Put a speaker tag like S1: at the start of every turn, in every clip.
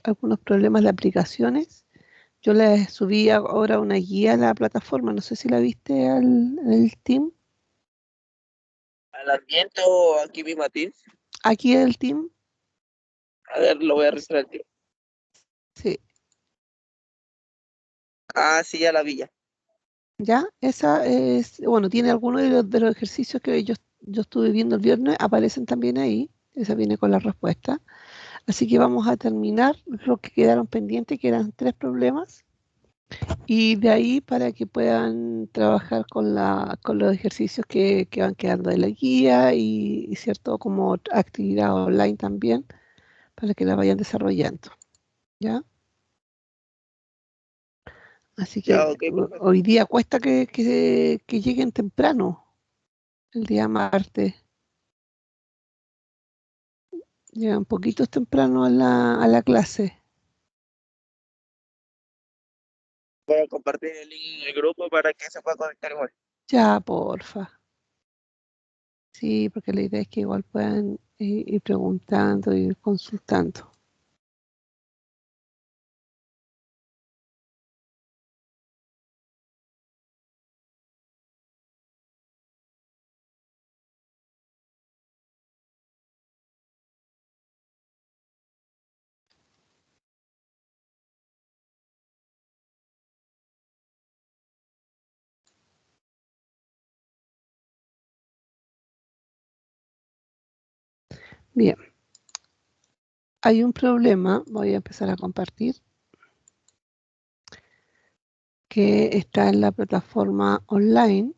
S1: algunos problemas de aplicaciones. Yo les subí ahora una guía a la plataforma, no sé si la viste al Team.
S2: ¿Al ambiente o aquí mismo a Teams?
S1: Aquí el Team,
S2: A ver, lo voy a registrar el tío.
S1: sí,
S2: Ah, sí, ya la vi ya.
S1: ya, esa es, bueno, tiene algunos de los ejercicios que yo estuve viendo el viernes, aparecen también ahí, esa viene con la respuesta. Así que vamos a terminar lo que quedaron pendientes, que eran 3 problemas, y de ahí para que puedan trabajar con los ejercicios que van quedando de la guía y cierto, como actividad online también, para que la vayan desarrollando, ¿ya? Así
S2: Ya,
S1: que
S2: ok, perfecto.
S1: hoy día cuesta que lleguen temprano, el día martes. Llegan poquitos temprano a la clase.
S2: Voy a compartir el link en el grupo para que se pueda conectar igual.
S1: Ya, porfa. Sí, porque la idea es que igual puedan ir preguntando, ir consultando. Bien, hay un problema, voy a empezar a compartir, que está en la plataforma online,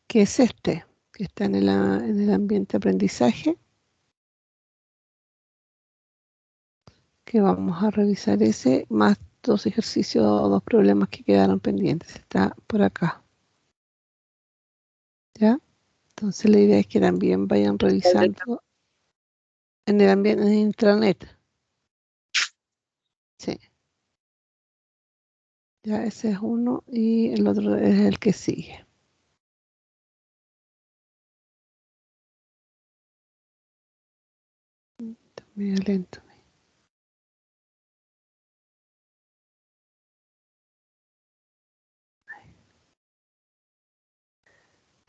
S1: que es este, que está en el ambiente de aprendizaje, que vamos a revisar ese, más 2 ejercicios o 2 problemas que quedaron pendientes. Está por acá, ¿ya? Entonces la idea es que también vayan revisando en el ambiente, en intranet. Sí, ya ese es uno y el otro es el que sigue. Está medio lento.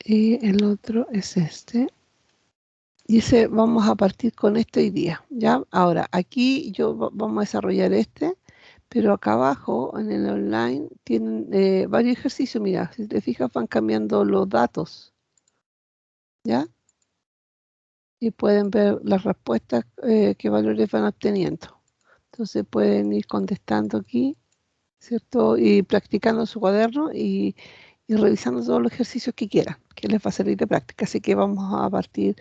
S1: Y el otro es este. Dice, vamos a partir con este hoy día. ¿Ya? Ahora, aquí vamos a desarrollar este, pero acá abajo en el online tienen varios ejercicios. Mira, si te fijas, van cambiando los datos. ¿Ya? Y pueden ver las respuestas, qué valores van obteniendo. Entonces pueden ir contestando aquí, ¿cierto? Y practicando en su cuaderno y revisando todos los ejercicios que quieran, que les va a servir de práctica. Así que vamos a partir,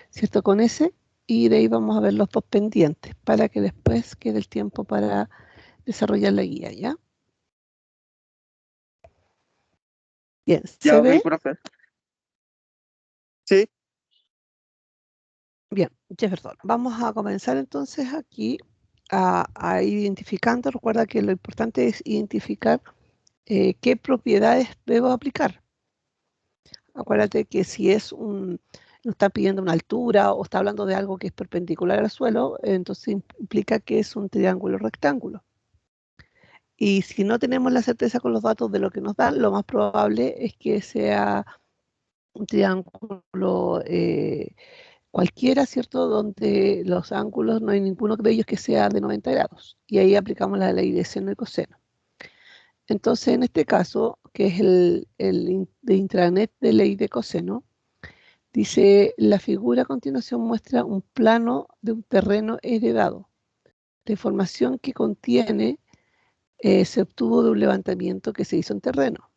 S1: ¿cierto? Con ese y de ahí vamos a ver los 2 pendientes para que después quede el tiempo para desarrollar la guía, ¿ya? Bien,
S2: Ya,
S1: ¿se
S2: ok,
S1: ve?
S2: profe. Sí,
S1: Bien, Jefferson, vamos a comenzar entonces aquí a ir identificando. Recuerda que lo importante es identificar qué propiedades debo aplicar. Acuérdate que si no está pidiendo una altura o está hablando de algo que es perpendicular al suelo, entonces implica que es un triángulo rectángulo. Y si no tenemos la certeza con los datos de lo que nos dan, lo más probable es que sea un triángulo cualquiera, ¿cierto? Donde los ángulos no hay ninguno de ellos que sea de 90 grados. Y ahí aplicamos la ley de seno y coseno. Entonces, en este caso, que es de intranet de ley de coseno, dice, la figura a continuación muestra un plano de un terreno heredado. La información que contiene se obtuvo de un levantamiento que se hizo en terreno.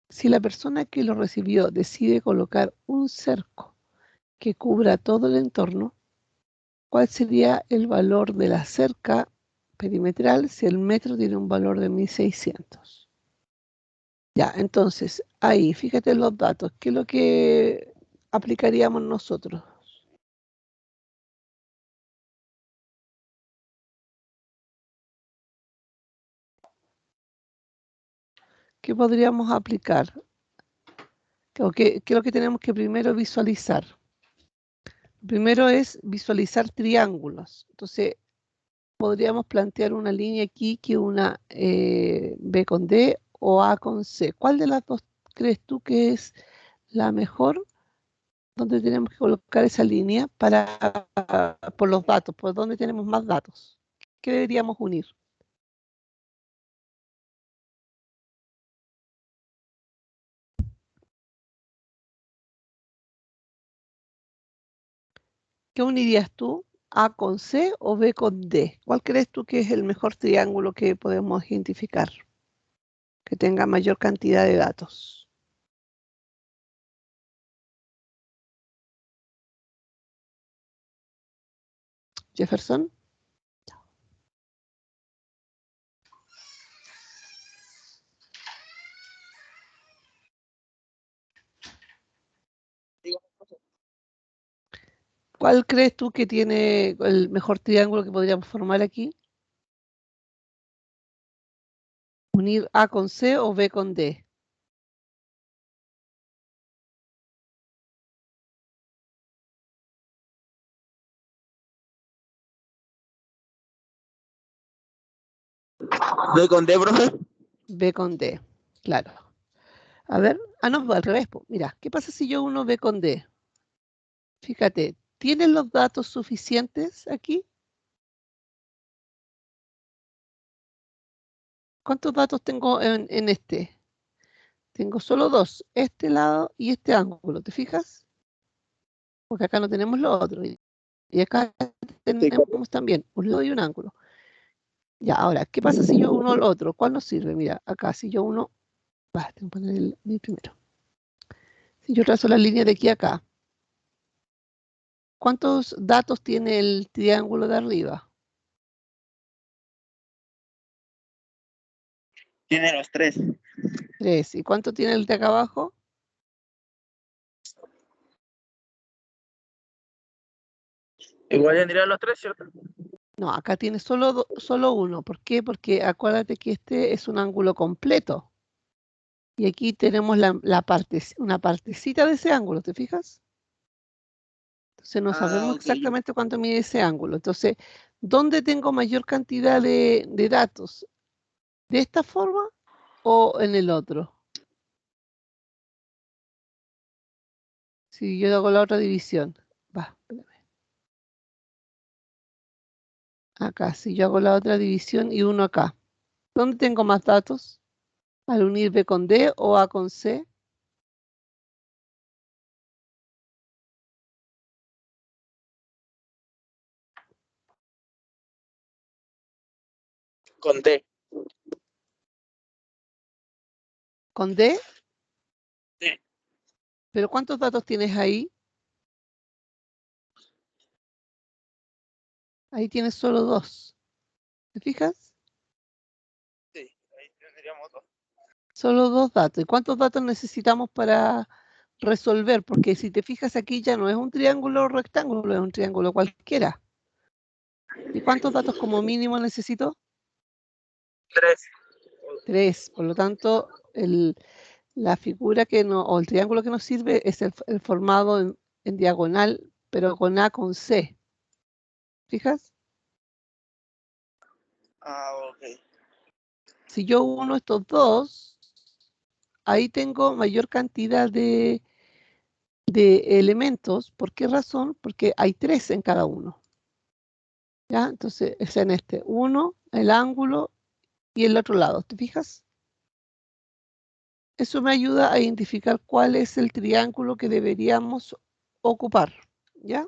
S1: Si la persona que lo recibió decide colocar un cerco que cubra todo el entorno, ¿cuál sería el valor de la cerca perimetral si el metro tiene un valor de 1600? Ya, entonces, ahí, fíjate los datos, ¿qué es lo que aplicaríamos nosotros? ¿qué podríamos aplicar? ¿Qué es lo que tenemos que primero visualizar? Primero es visualizar triángulos. Entonces, podríamos plantear una línea aquí que una B con D o A con C. ¿Cuál de las dos crees tú que es la mejor? ¿Dónde tenemos que colocar esa línea por los datos? ¿Por dónde tenemos más datos? ¿Qué deberíamos unir? ¿Qué unirías tú? ¿A con C o B con D? ¿Cuál crees tú que es el mejor triángulo que podemos identificar? Que tenga mayor cantidad de datos. Jefferson. ¿Cuál crees tú que tiene el mejor triángulo que podríamos formar aquí? ¿Unir A con C o B con D?
S2: ¿B con D, profe?
S1: B con D, claro. A ver, no, al revés. Mira, ¿qué pasa si yo uno B con D? Fíjate, ¿tienen los datos suficientes aquí? ¿Cuántos datos tengo en este? Tengo solo dos, este lado y este ángulo, ¿te fijas? Porque acá no tenemos lo otro. Y acá tenemos también un lado y un ángulo. Ya, ahora, ¿qué pasa si yo uno el otro? ¿Cuál nos sirve? Mira, acá si yo uno, tengo que poner el primero. Si yo trazo la línea de aquí a acá, ¿cuántos datos tiene el triángulo de arriba?
S2: Tiene los 3.
S1: 3. ¿Y cuánto tiene el de acá abajo?
S2: Igual tendría los 3, ¿cierto?
S1: No, acá tiene solo uno. ¿Por qué? Porque acuérdate que este es un ángulo completo. Y aquí tenemos una partecita de ese ángulo, ¿te fijas? Entonces no sabemos
S2: Okay.
S1: exactamente cuánto mide ese ángulo. Entonces, ¿dónde tengo mayor cantidad de datos? ¿De esta forma o en el otro? Si yo hago la otra división. Espérame. Acá, si yo hago la otra división y uno acá. ¿Dónde tengo más datos? ¿Al unir B con D o A con C?
S2: Con D.
S1: ¿Con D?
S2: Sí.
S1: ¿Pero cuántos datos tienes ahí? Ahí tienes solo 2. ¿Te fijas?
S2: Sí, ahí tendríamos 2.
S1: Solo 2 datos. ¿Y cuántos datos necesitamos para resolver? Porque si te fijas aquí ya no es un triángulo rectángulo, es un triángulo cualquiera. ¿Y cuántos datos como mínimo necesito?
S2: 3.
S1: 3. Por lo tanto, la figura o el triángulo que nos sirve es el formado en diagonal, pero con A con C. ¿Fijas?
S2: Ok.
S1: Si yo uno estos dos, ahí tengo mayor cantidad de elementos. ¿Por qué razón? Porque hay 3 en cada uno. ¿Ya? Entonces es en este. Uno, el ángulo y el otro lado. ¿Te fijas? Eso me ayuda a identificar cuál es el triángulo que deberíamos ocupar. ¿Ya?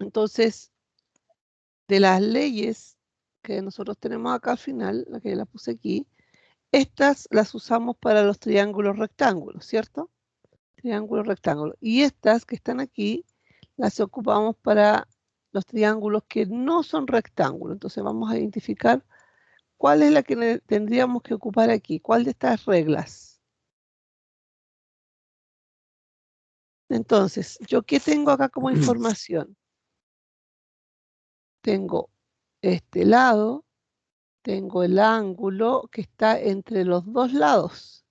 S1: Entonces, de las leyes que nosotros tenemos acá al final, la que la puse aquí, estas las usamos para los triángulos rectángulos, ¿cierto? Triángulo, rectángulo. Y estas que están aquí, las ocupamos para los triángulos que no son rectángulos. Entonces vamos a identificar cuál es la que tendríamos que ocupar aquí. ¿Cuál de estas reglas? Entonces, ¿yo qué tengo acá como información? Tengo este lado, tengo el ángulo que está entre los dos lados.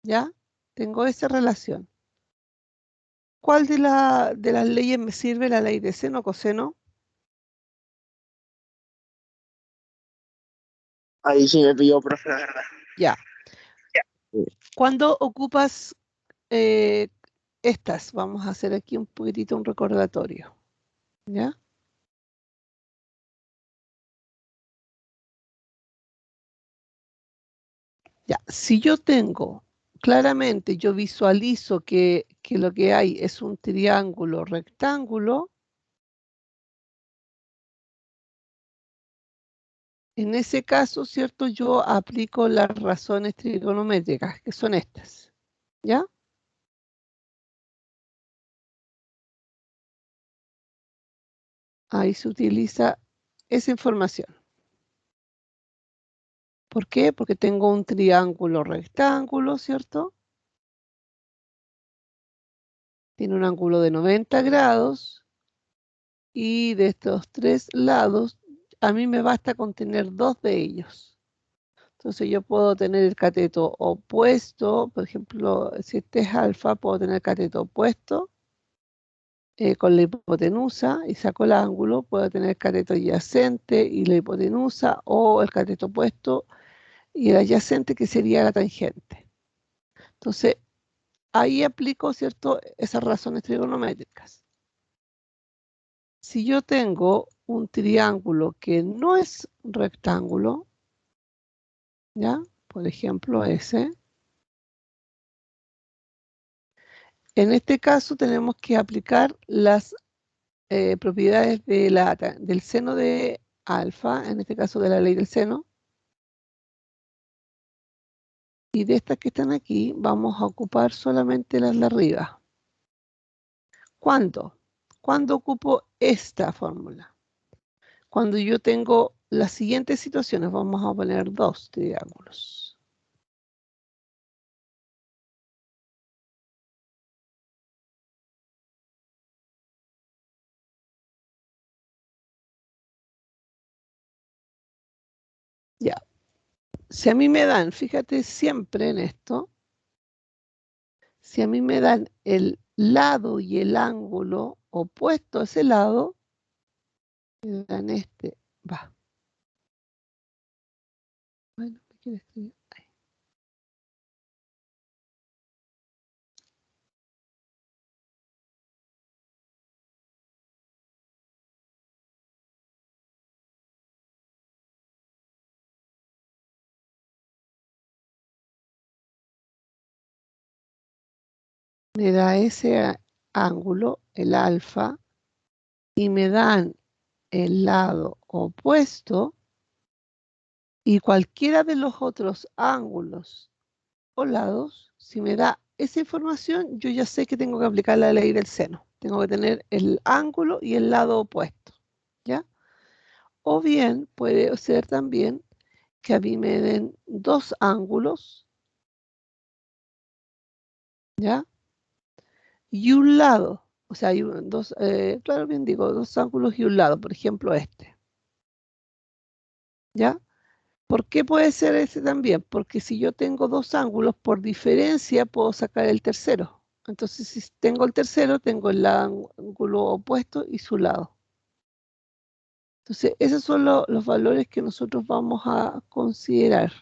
S1: ¿Ya? Tengo esa relación. ¿Cuál de las leyes me sirve? ¿La ley de seno o coseno?
S2: Ahí sí me pilló, profe, la verdad.
S1: Ya. Cuando ocupas estas, vamos a hacer aquí un poquitito un recordatorio. ¿Ya? Ya, si yo tengo, claramente yo visualizo que lo que hay es un triángulo rectángulo, en ese caso, ¿cierto? Yo aplico las razones trigonométricas, que son estas. ¿Ya? Ahí se utiliza esa información. ¿Por qué? Porque tengo un triángulo rectángulo, ¿cierto? Tiene un ángulo de 90 grados y de estos tres lados, a mí me basta con tener dos de ellos. Entonces yo puedo tener el cateto opuesto, por ejemplo, si este es alfa, puedo tener el cateto opuesto con la hipotenusa y saco el ángulo, puedo tener el cateto adyacente y la hipotenusa o el cateto opuesto y el adyacente que sería la tangente. Entonces, ahí aplico, ¿cierto?, esas razones trigonométricas. Si yo tengo un triángulo que no es rectángulo, ¿ya? Por ejemplo, ese. En este caso tenemos que aplicar las propiedades del seno de alfa, en este caso de la ley del seno. Y de estas que están aquí, vamos a ocupar solamente las de arriba. ¿Cuándo? ¿Cuándo ocupo esta fórmula? Cuando yo tengo las siguientes situaciones, vamos a poner dos triángulos. Ya. Si a mí me dan, fíjate siempre en esto, si a mí me dan el lado y el ángulo opuesto a ese lado, me dan este, va. Bueno, ¿qué quiere escribir? Ahí. Me da ese ángulo, el alfa, y me dan el lado opuesto y cualquiera de los otros ángulos o lados, si me da esa información, yo ya sé que tengo que aplicar la ley del seno. Tengo que tener el ángulo y el lado opuesto, ¿ya? O bien puede ser también que a mí me den dos ángulos, ¿ya? Y un lado, o sea, hay dos, claro, bien digo, dos ángulos y un lado, por ejemplo este, ¿ya? ¿Por qué puede ser ese también? Porque si yo tengo dos ángulos, por diferencia puedo sacar el tercero. Entonces, si tengo el tercero, tengo el ángulo opuesto y su lado. Entonces, esos son los valores que nosotros vamos a considerar.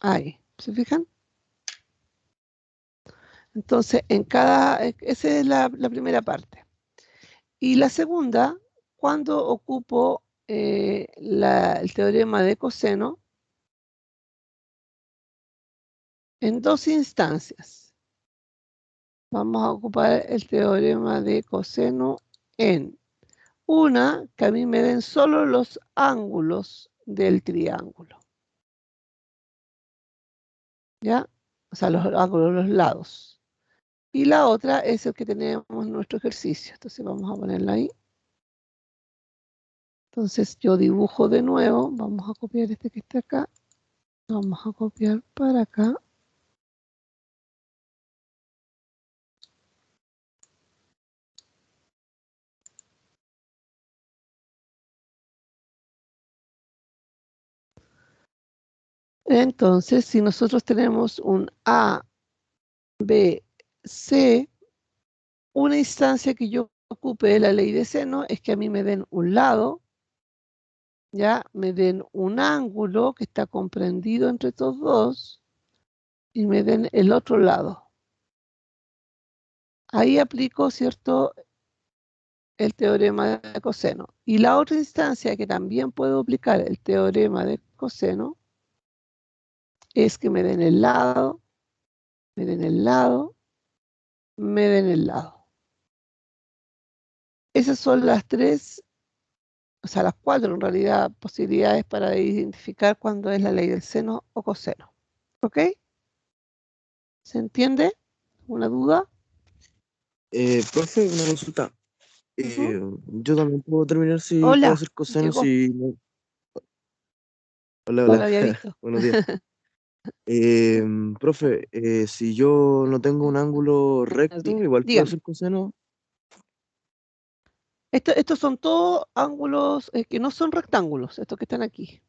S1: Ahí, ¿se fijan? Entonces, esa es la primera parte. Y la segunda, cuando ocupo el teorema de coseno en dos instancias. Vamos a ocupar el teorema de coseno en una que a mí me den solo los ángulos del triángulo. ¿Ya? O sea, los ángulos, los lados. Y la otra es el que tenemos en nuestro ejercicio. Entonces vamos a ponerla ahí. Entonces yo dibujo de nuevo. Vamos a copiar este que está acá. Vamos a copiar para acá. Entonces, si nosotros tenemos un A, B, C, una instancia que yo ocupe de la ley de seno es que a mí me den un lado, ya me den un ángulo que está comprendido entre estos dos y me den el otro lado. Ahí aplico, ¿cierto?, el teorema de coseno. Y la otra instancia que también puedo aplicar el teorema de coseno es que me den el lado, me den el lado, me den el lado. Esas son las tres, o sea, las cuatro en realidad posibilidades para identificar cuándo es la ley del seno o coseno. ¿Ok? ¿Se entiende? ¿Una duda?
S2: Profe, una consulta.
S1: Ujú.
S2: Yo también puedo terminar si puedo
S1: Hola,
S2: hacer coseno,
S1: llegó,
S2: si no. Hola,
S1: no lo
S2: hola,
S1: había visto.
S2: buenos días. Profe, si yo no tengo un ángulo recto, igual puedo
S1: Dígame.
S2: hacer coseno.
S1: Estos son todos ángulos que no son rectángulos, estos que están aquí.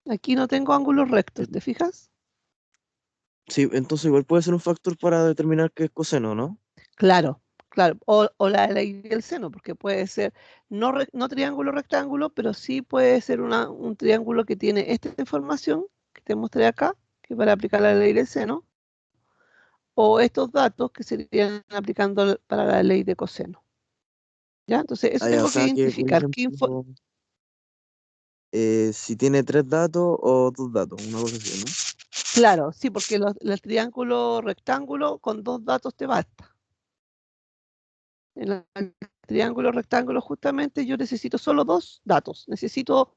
S1: Aquí no tengo ángulos rectos, ¿te fijas?
S2: Sí, entonces igual puede ser un factor para determinar qué es coseno, ¿no?
S1: Claro, claro. O la ley del seno, porque puede ser no triángulo rectángulo, pero sí puede ser un triángulo que tiene esta información que te mostré acá, que para aplicar la ley del seno, o estos datos que serían aplicando para la ley de coseno. ¿Ya? Entonces, eso
S2: Ah, ya, o
S1: tengo que
S2: sea que, por
S1: identificar.
S2: ejemplo, si tiene 3 datos o 2 datos, una cosa así, ¿no?
S1: Claro, sí, porque el triángulo rectángulo con dos datos te basta. En el triángulo rectángulo justamente yo necesito solo dos datos. Necesito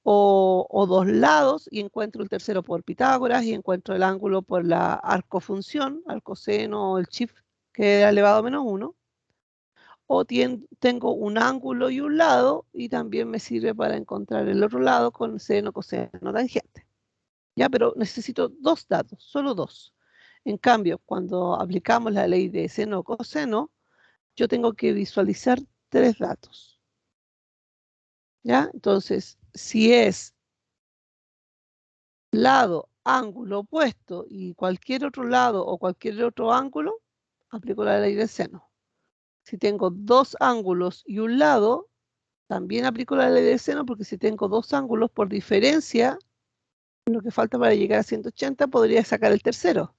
S1: o dos lados y encuentro el tercero por Pitágoras y encuentro el ángulo por la arcofunción, arcoseno o el shift que es elevado a menos 1. O tengo un ángulo y un lado y también me sirve para encontrar el otro lado con seno, coseno, tangente. Ya, pero necesito dos datos, solo dos. En cambio, cuando aplicamos la ley de seno o coseno, yo tengo que visualizar tres datos. ¿Ya? Entonces, si es lado, ángulo opuesto y cualquier otro lado o cualquier otro ángulo, aplico la ley del seno. Si tengo dos ángulos y un lado, también aplico la ley del seno porque si tengo dos ángulos por diferencia, lo que falta para llegar a 180, podría sacar el tercero.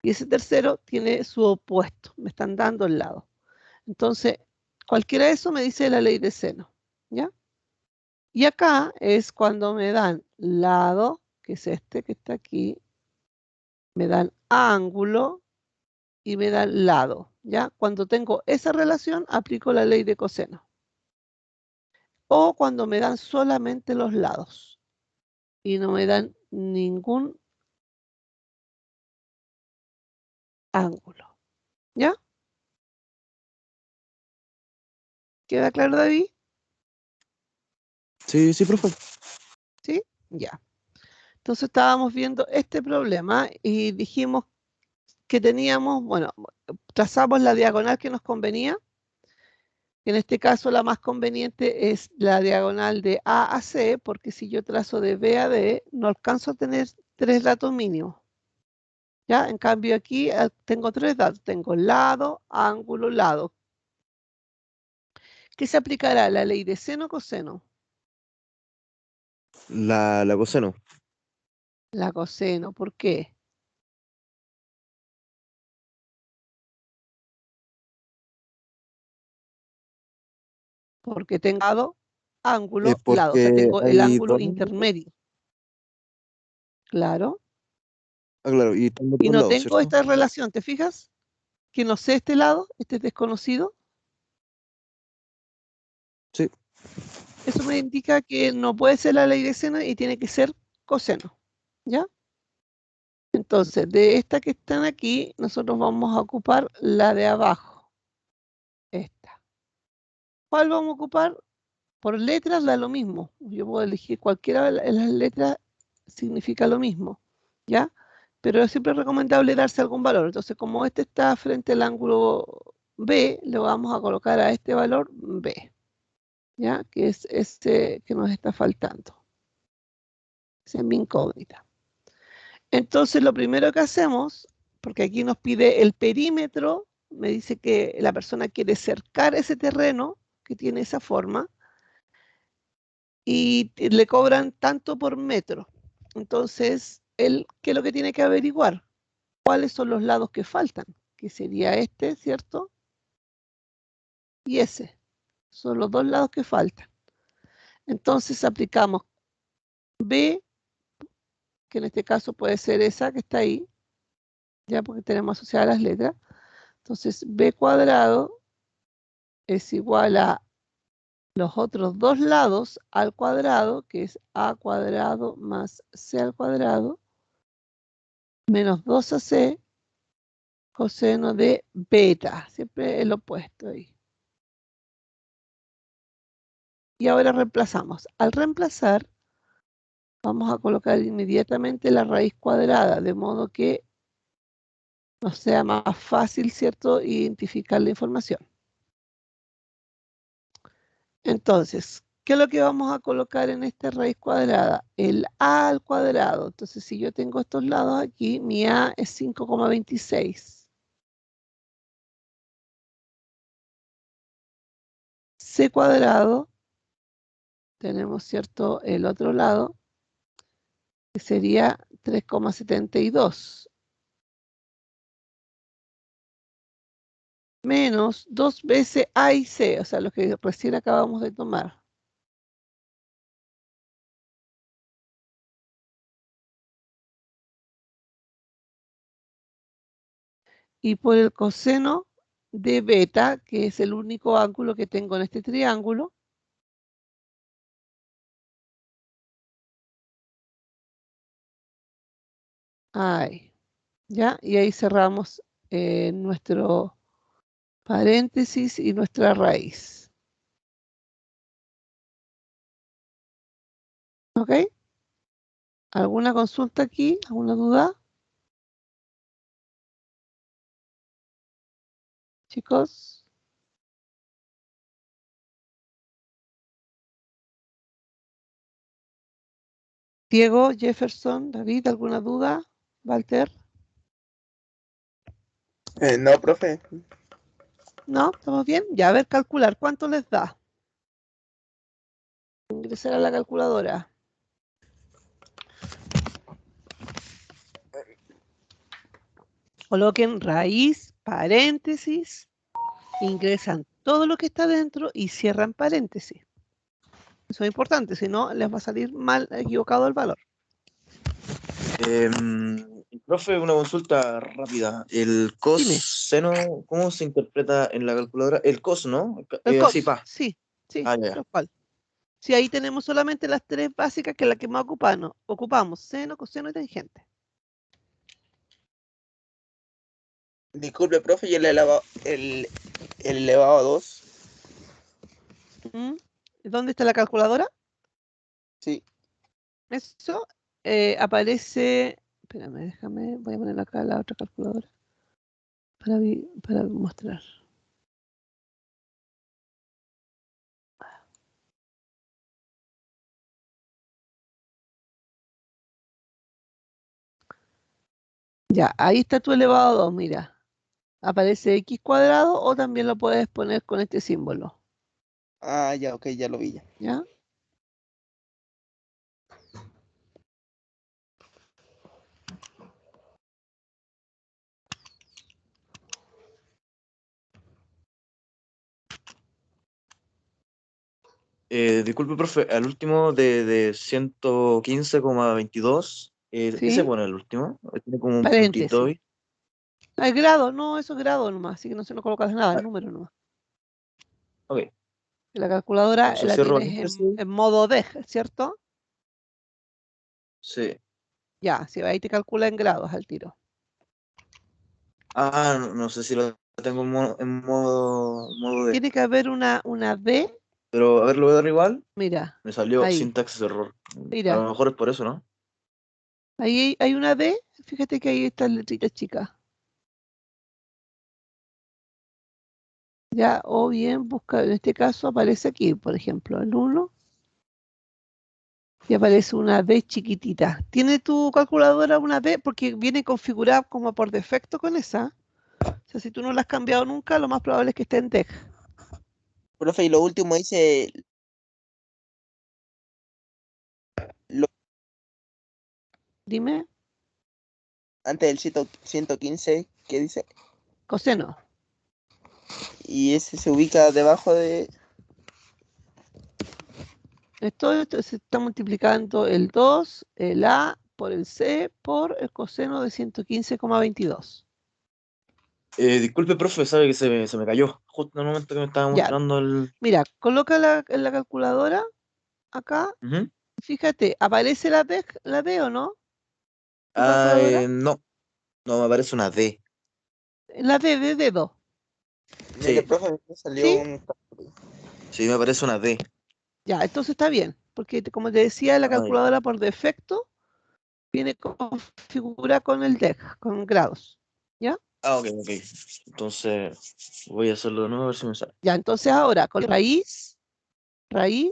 S1: Y ese tercero tiene su opuesto, me están dando el lado. Entonces, cualquiera de eso me dice la ley de seno. ¿Ya? Y acá es cuando me dan lado, que es este que está aquí, me dan ángulo y me dan lado. ¿Ya? Cuando tengo esa relación, aplico la ley de coseno. O cuando me dan solamente los lados y no me dan ningún ángulo. ¿Ya? ¿Queda claro, David?
S2: Sí, sí, profe.
S1: ¿Sí? Ya. Entonces estábamos viendo este problema y dijimos que teníamos, bueno, trazamos la diagonal que nos convenía. En este caso la más conveniente es la diagonal de A a C, porque si yo trazo de B a D, no alcanzo a tener tres datos mínimos. ¿Ya? En cambio aquí tengo tres datos, tengo lado, ángulo, lado. ¿Qué se aplicará? ¿La ley de seno o coseno?
S2: La coseno.
S1: La coseno, ¿por qué? Porque tengo lado,
S2: Es
S1: ángulo, lado, o sea,
S2: porque
S1: tengo el
S2: hay
S1: ángulo
S2: 2 ángulos.
S1: intermedio, claro.
S2: Ah, claro, y están los
S1: Y
S2: dos
S1: no
S2: lados,
S1: tengo
S2: ¿cierto?
S1: esta relación, ¿te fijas? Que no sé este lado, este es desconocido.
S2: Sí.
S1: Eso me indica que no puede ser la ley de seno y tiene que ser coseno. ¿Ya? Entonces, de esta que están aquí, nosotros vamos a ocupar la de abajo. Esta. ¿Cuál vamos a ocupar? Por letras da lo mismo. Yo puedo elegir cualquiera de las letras, significa lo mismo. ¿Ya? Pero es siempre recomendable darse algún valor. Entonces, como este está frente al ángulo B, le vamos a colocar a este valor B. ¿Ya? Que es este que nos está faltando. Esa es mi incógnita. Entonces, lo primero que hacemos, porque aquí nos pide el perímetro, me dice que la persona quiere cercar ese terreno que tiene esa forma y le cobran tanto por metro. Entonces, él, ¿qué es lo que tiene que averiguar? ¿Cuáles son los lados que faltan? Que sería este, ¿cierto? Y ese. Son los dos lados que faltan. Entonces, aplicamos B, que en este caso puede ser esa que está ahí, ya porque tenemos asociadas las letras. Entonces, B cuadrado es igual a los otros dos lados al cuadrado, que es A cuadrado más C al cuadrado, menos 2AC coseno de beta, siempre el opuesto ahí. Y ahora reemplazamos. Al reemplazar, vamos a colocar inmediatamente la raíz cuadrada, de modo que nos sea más fácil, ¿cierto?, identificar la información. Entonces, ¿qué es lo que vamos a colocar en esta raíz cuadrada? El a al cuadrado. Entonces, si yo tengo estos lados aquí, mi a es 5,26. C cuadrado, tenemos, ¿cierto?, el otro lado, que sería 3,72. Menos 2 veces A y C, o sea, lo que recién acabamos de tomar. Y por el coseno de beta, que es el único ángulo que tengo en este triángulo, ahí, ¿ya? Y ahí cerramos nuestro paréntesis y nuestra raíz. ¿Ok? ¿Alguna consulta aquí? ¿Alguna duda? Chicos. Diego, Jefferson, David, ¿alguna duda? Walter.
S2: No, profe.
S1: ¿No? ¿Estamos bien? Ya, a ver, calcular. ¿Cuánto les da? Ingresar a la calculadora. Coloquen raíz, paréntesis, ingresan todo lo que está dentro y cierran paréntesis. Eso es importante, si no les va a salir mal, equivocado el valor.
S2: Profe, una consulta rápida. El
S1: Dime,
S2: coseno, ¿cómo se interpreta en la calculadora? El cos, ¿no?
S1: el
S2: Así,
S1: cos,
S2: pa.
S1: sí,
S2: Ah,
S1: tal
S2: ya.
S1: cual. Si ahí tenemos solamente las tres básicas que es la que más ocupamos, seno, coseno y tangente.
S2: Disculpe, profe, y el elevado a 2.
S1: ¿Mm? ¿Dónde está la calculadora?
S2: Sí.
S1: Eso aparece, espérame, déjame, voy a poner acá la otra calculadora para mostrar. Ya, ahí está tu elevado a 2, mira. Aparece x cuadrado o también lo puedes poner con este símbolo.
S2: Ah, ya, ok, ya lo vi ya.
S1: ¿Ya?
S2: Disculpe, profe, al último de 115,22, ¿qué se
S1: ¿Sí?
S2: pone al último? Tiene como un puntito
S1: Paréntesis.
S2: ahí.
S1: Ah, el grado, no, eso es grado nomás, así que no se nos colocas nada, el número nomás.
S2: Ok,
S1: La calculadora
S2: entonces
S1: la
S2: cierro
S1: tienes
S2: paréntesis.
S1: en modo DEG, ¿cierto?
S2: Sí.
S1: Ya, si ahí te calcula en grados al tiro.
S2: Ah, no, no sé si lo tengo en modo D.
S1: Tiene que haber una D,
S2: Pero a ver, lo voy a dar igual.
S1: mira,
S2: Me salió
S1: ahí,
S2: sintaxis error. A lo
S1: mira,
S2: mejor es por eso, ¿no?
S1: ahí hay una D, fíjate que ahí está la letrita chica. Ya, o bien busca, en este caso aparece aquí, por ejemplo, el 1, Y aparece una D chiquitita. ¿Tiene tu calculadora una D? Porque viene configurada como por defecto con esa. O sea, si tú no la has cambiado nunca, lo más probable es que esté en DEC.
S2: Profe, y lo último dice, lo,
S1: Dime,
S2: antes del 115, ¿qué dice?
S1: coseno.
S2: Y ese se ubica debajo de...
S1: Esto se está multiplicando el 2, el A por el C por el coseno de 115,22.
S3: Disculpe, profe, sabe que se me cayó. Justo en el momento que me estaba
S1: Ya,
S3: mostrando el.
S1: mira, coloca en la calculadora acá.
S3: Ujú.
S1: Fíjate, ¿aparece la D o no? ¿Tu calculadora?
S3: No, no me aparece una D.
S1: La D de dedo.
S2: Mire,
S3: Sí,
S2: profe, me salió
S1: ¿Sí?
S2: un...
S3: sí, me aparece una D.
S1: Ya, entonces está bien. Porque como te decía, la
S3: Ah, ya.
S1: calculadora por defecto viene configurada con el DEC, con grados. ¿Ya?
S3: Ok, ok. Entonces, voy a hacerlo de nuevo a ver si me sale.
S1: Ya, entonces ahora con raíz,
S3: Ujú.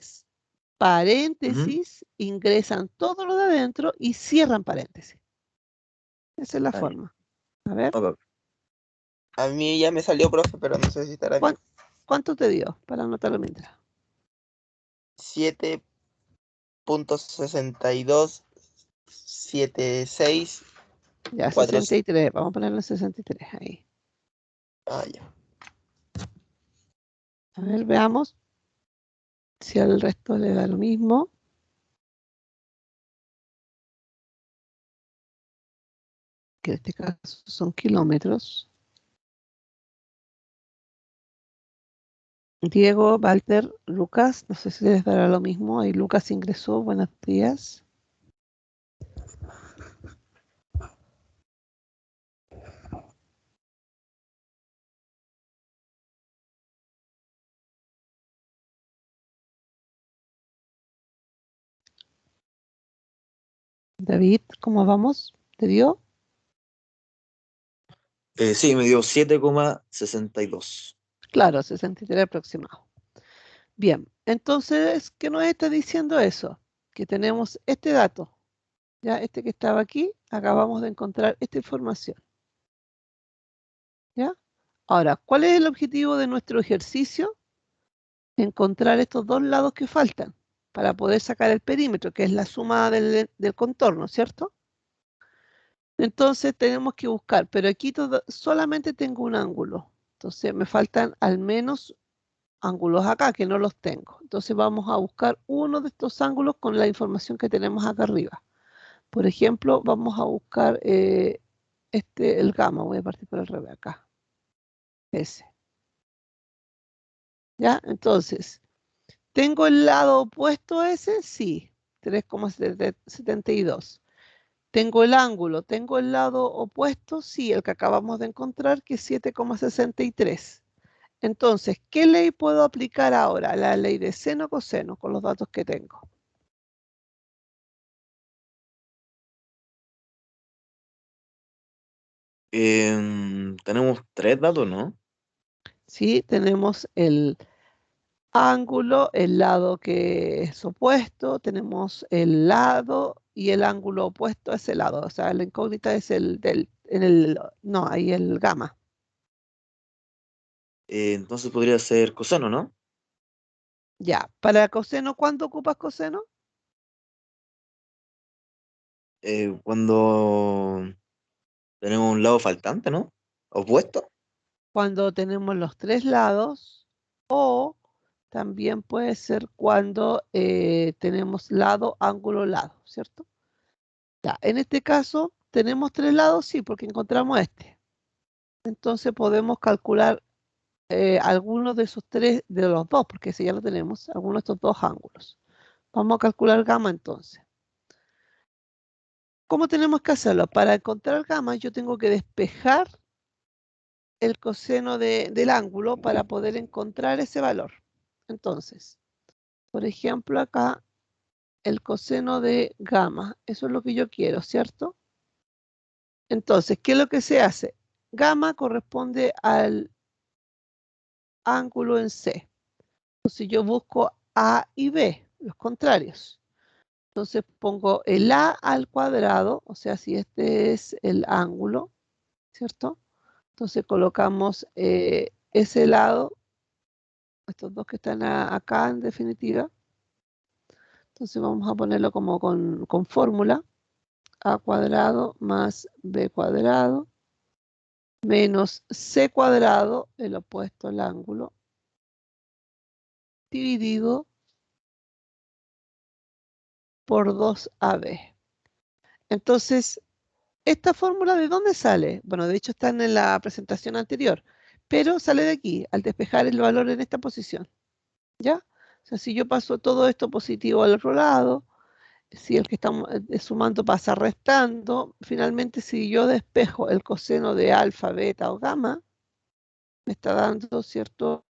S1: paréntesis, ingresan todo lo de adentro y cierran paréntesis. Esa es la
S3: Ah, ya.
S1: forma. A ver,
S3: Ok.
S2: A mí ya me salió, profe, pero no sé si estará bien.
S1: ¿cuán- ¿cuánto te dio? Para anotarlo mientras.
S2: 7.627645.
S1: Ya, 63. Vamos a ponerle 63 ahí.
S2: Ah, ya.
S1: A ver, veamos si al resto le da lo mismo. Que en este caso son kilómetros. Diego, Walter, Lucas, no sé si les dará lo mismo. Ahí Lucas ingresó, buenos días. David, ¿cómo vamos? ¿Te dio?
S3: Sí, me dio 7,62.
S1: Claro, 63 aproximado. Bien, entonces, ¿qué nos está diciendo eso? Que tenemos este dato, ya este que estaba aquí, acabamos de encontrar esta información, ¿ya? Ahora, ¿cuál es el objetivo de nuestro ejercicio? Encontrar estos dos lados que faltan para poder sacar el perímetro, que es la suma del contorno, ¿cierto? Entonces tenemos que buscar, pero aquí solamente tengo un ángulo, entonces me faltan al menos ángulos acá que no los tengo. Entonces vamos a buscar uno de estos ángulos con la información que tenemos acá arriba. Por ejemplo, vamos a buscar el gamma. Voy a partir por el revés acá. Ese. ¿Ya? Entonces, ¿tengo el lado opuesto a ese? Sí. 3,72. ¿Tengo el ángulo? ¿Tengo el lado opuesto? Sí, el que acabamos de encontrar, que es 7,63. Entonces, ¿qué ley puedo aplicar ahora? La ley de seno-coseno con los datos que tengo.
S3: Tenemos tres datos, ¿no?
S1: ¿Sí? Tenemos el ángulo, el lado que es opuesto, tenemos el lado y el ángulo opuesto a ese lado. O sea, la incógnita es no, ahí el gamma.
S3: Entonces podría ser coseno, ¿no?
S1: Ya, para coseno, ¿cuándo ocupas coseno?
S3: Cuando tenemos un lado faltante, ¿no? Opuesto.
S1: Cuando tenemos los tres lados o también puede ser cuando tenemos lado, ángulo, lado, ¿cierto? Ya, en este caso, ¿tenemos tres lados? Sí, porque encontramos este. Entonces podemos calcular algunos de esos tres, de los dos, porque si ya lo tenemos, algunos de estos dos ángulos. Vamos a calcular gamma entonces. ¿Cómo tenemos que hacerlo? Para encontrar gamma yo tengo que despejar el coseno del ángulo para poder encontrar ese valor. Entonces, por ejemplo, acá el coseno de gamma, eso es lo que yo quiero, ¿cierto? Entonces, ¿qué es lo que se hace? Gamma corresponde al ángulo en C. Si yo busco A y B, los contrarios. Entonces pongo el a al cuadrado, o sea, si este es el ángulo, ¿cierto? Entonces colocamos ese lado, estos dos que están acá en definitiva. Entonces vamos a ponerlo como con fórmula. A cuadrado más b cuadrado menos c cuadrado, el opuesto al ángulo, dividido por 2ab. Entonces, ¿esta fórmula de dónde sale? Bueno, de hecho está en la presentación anterior, pero sale de aquí, al despejar el valor en esta posición. ¿Ya? O sea, si yo paso todo esto positivo al otro lado, si el que estamos sumando pasa restando, finalmente si yo despejo el coseno de alfa, beta o gamma, me está dando, ¿cierto?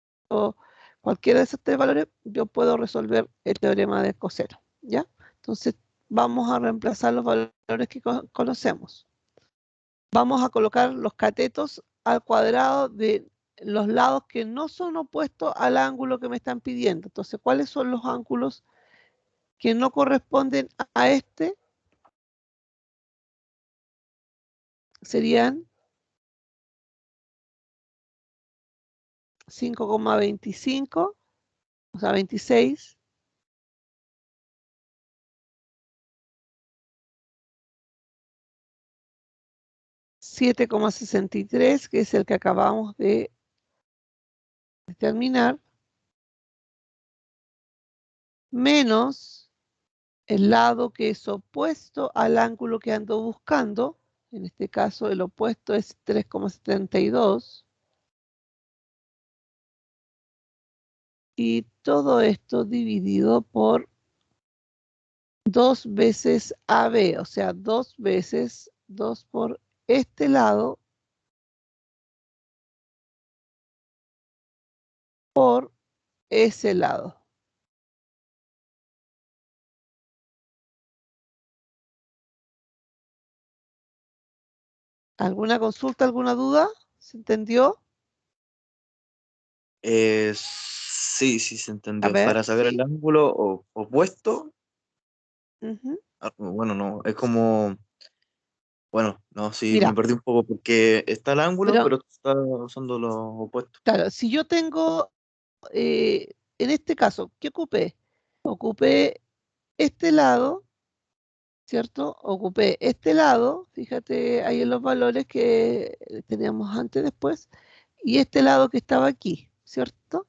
S1: Cualquiera de esos tres valores, yo puedo resolver el teorema de coseno, ¿ya? Entonces, vamos a reemplazar los valores que conocemos. Vamos a colocar los catetos al cuadrado de los lados que no son opuestos al ángulo que me están pidiendo. Entonces, ¿cuáles son los ángulos que no corresponden a este? Serían 5,25, o sea, 26, 7,63, que es el que acabamos de determinar, menos el lado que es opuesto al ángulo que ando buscando. En este caso, el opuesto es 3,72. Y todo esto dividido por 2 veces AB, o sea, 2 veces 2 por este lado por ese lado. ¿Alguna consulta, alguna duda? ¿Se entendió?
S3: Sí, sí se
S1: A
S3: entendió.
S1: ver.
S3: Para saber el ángulo opuesto,
S1: Ujú.
S3: bueno, no, es como, bueno, no, sí, me
S1: Mira,
S3: perdí un poco porque está el ángulo,
S1: pero
S3: pero está usando los opuestos.
S1: claro, si yo tengo, en este caso, ¿qué ocupé? Ocupé este lado, ¿cierto? Ocupé este lado, fíjate ahí en los valores que teníamos antes, después, y este lado que estaba aquí, ¿cierto?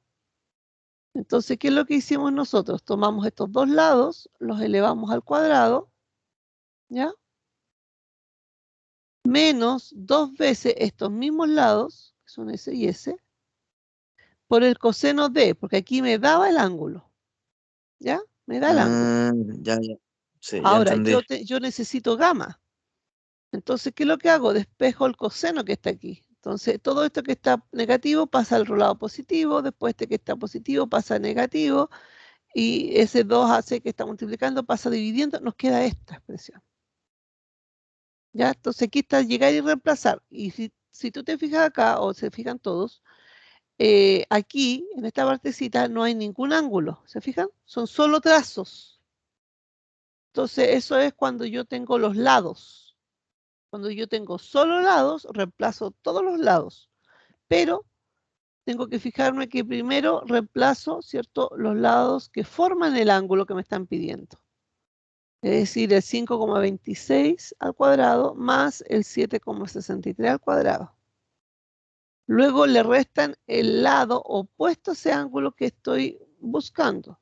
S1: Entonces, ¿qué es lo que hicimos nosotros? Tomamos estos dos lados, los elevamos al cuadrado, ¿ya? Menos 2 veces estos mismos lados, que son ese y ese, por el coseno de, porque aquí me daba el ángulo, ¿ya? Me da el ángulo.
S3: Ya, ya. Sí, ya
S1: Ahora,
S3: entendí.
S1: yo necesito gamma. Entonces, ¿qué es lo que hago? Despejo el coseno que está aquí. Entonces, todo esto que está negativo pasa al lado positivo, después este que está positivo pasa a negativo, y ese 2AC que está multiplicando pasa dividiendo, nos queda esta expresión. ¿Ya? Entonces, aquí está llegar y reemplazar. Y si tú te fijas acá, o se fijan todos, aquí, en esta partecita, no hay ningún ángulo. ¿Se fijan? Son solo trazos. Entonces, eso es cuando yo tengo los lados. Cuando yo tengo solo lados, reemplazo todos los lados. Pero tengo que fijarme que primero reemplazo, ¿cierto?, los lados que forman el ángulo que me están pidiendo. Es decir, el 5,26 al cuadrado más el 7,63 al cuadrado. Luego le restan el lado opuesto a ese ángulo que estoy buscando,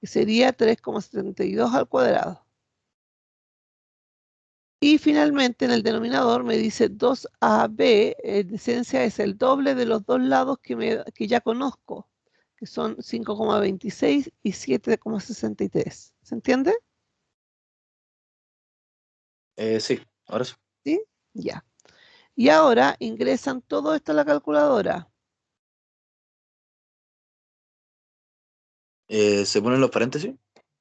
S1: que sería 3,72 al cuadrado. Y finalmente en el denominador me dice 2AB, en esencia es el doble de los dos lados que ya conozco, que son 5,26 y 7,63. ¿Se entiende?
S3: Sí, ahora sí.
S1: ¿Sí? Ya. Y ahora ingresan todo esto a la calculadora.
S3: ¿Se ponen los paréntesis?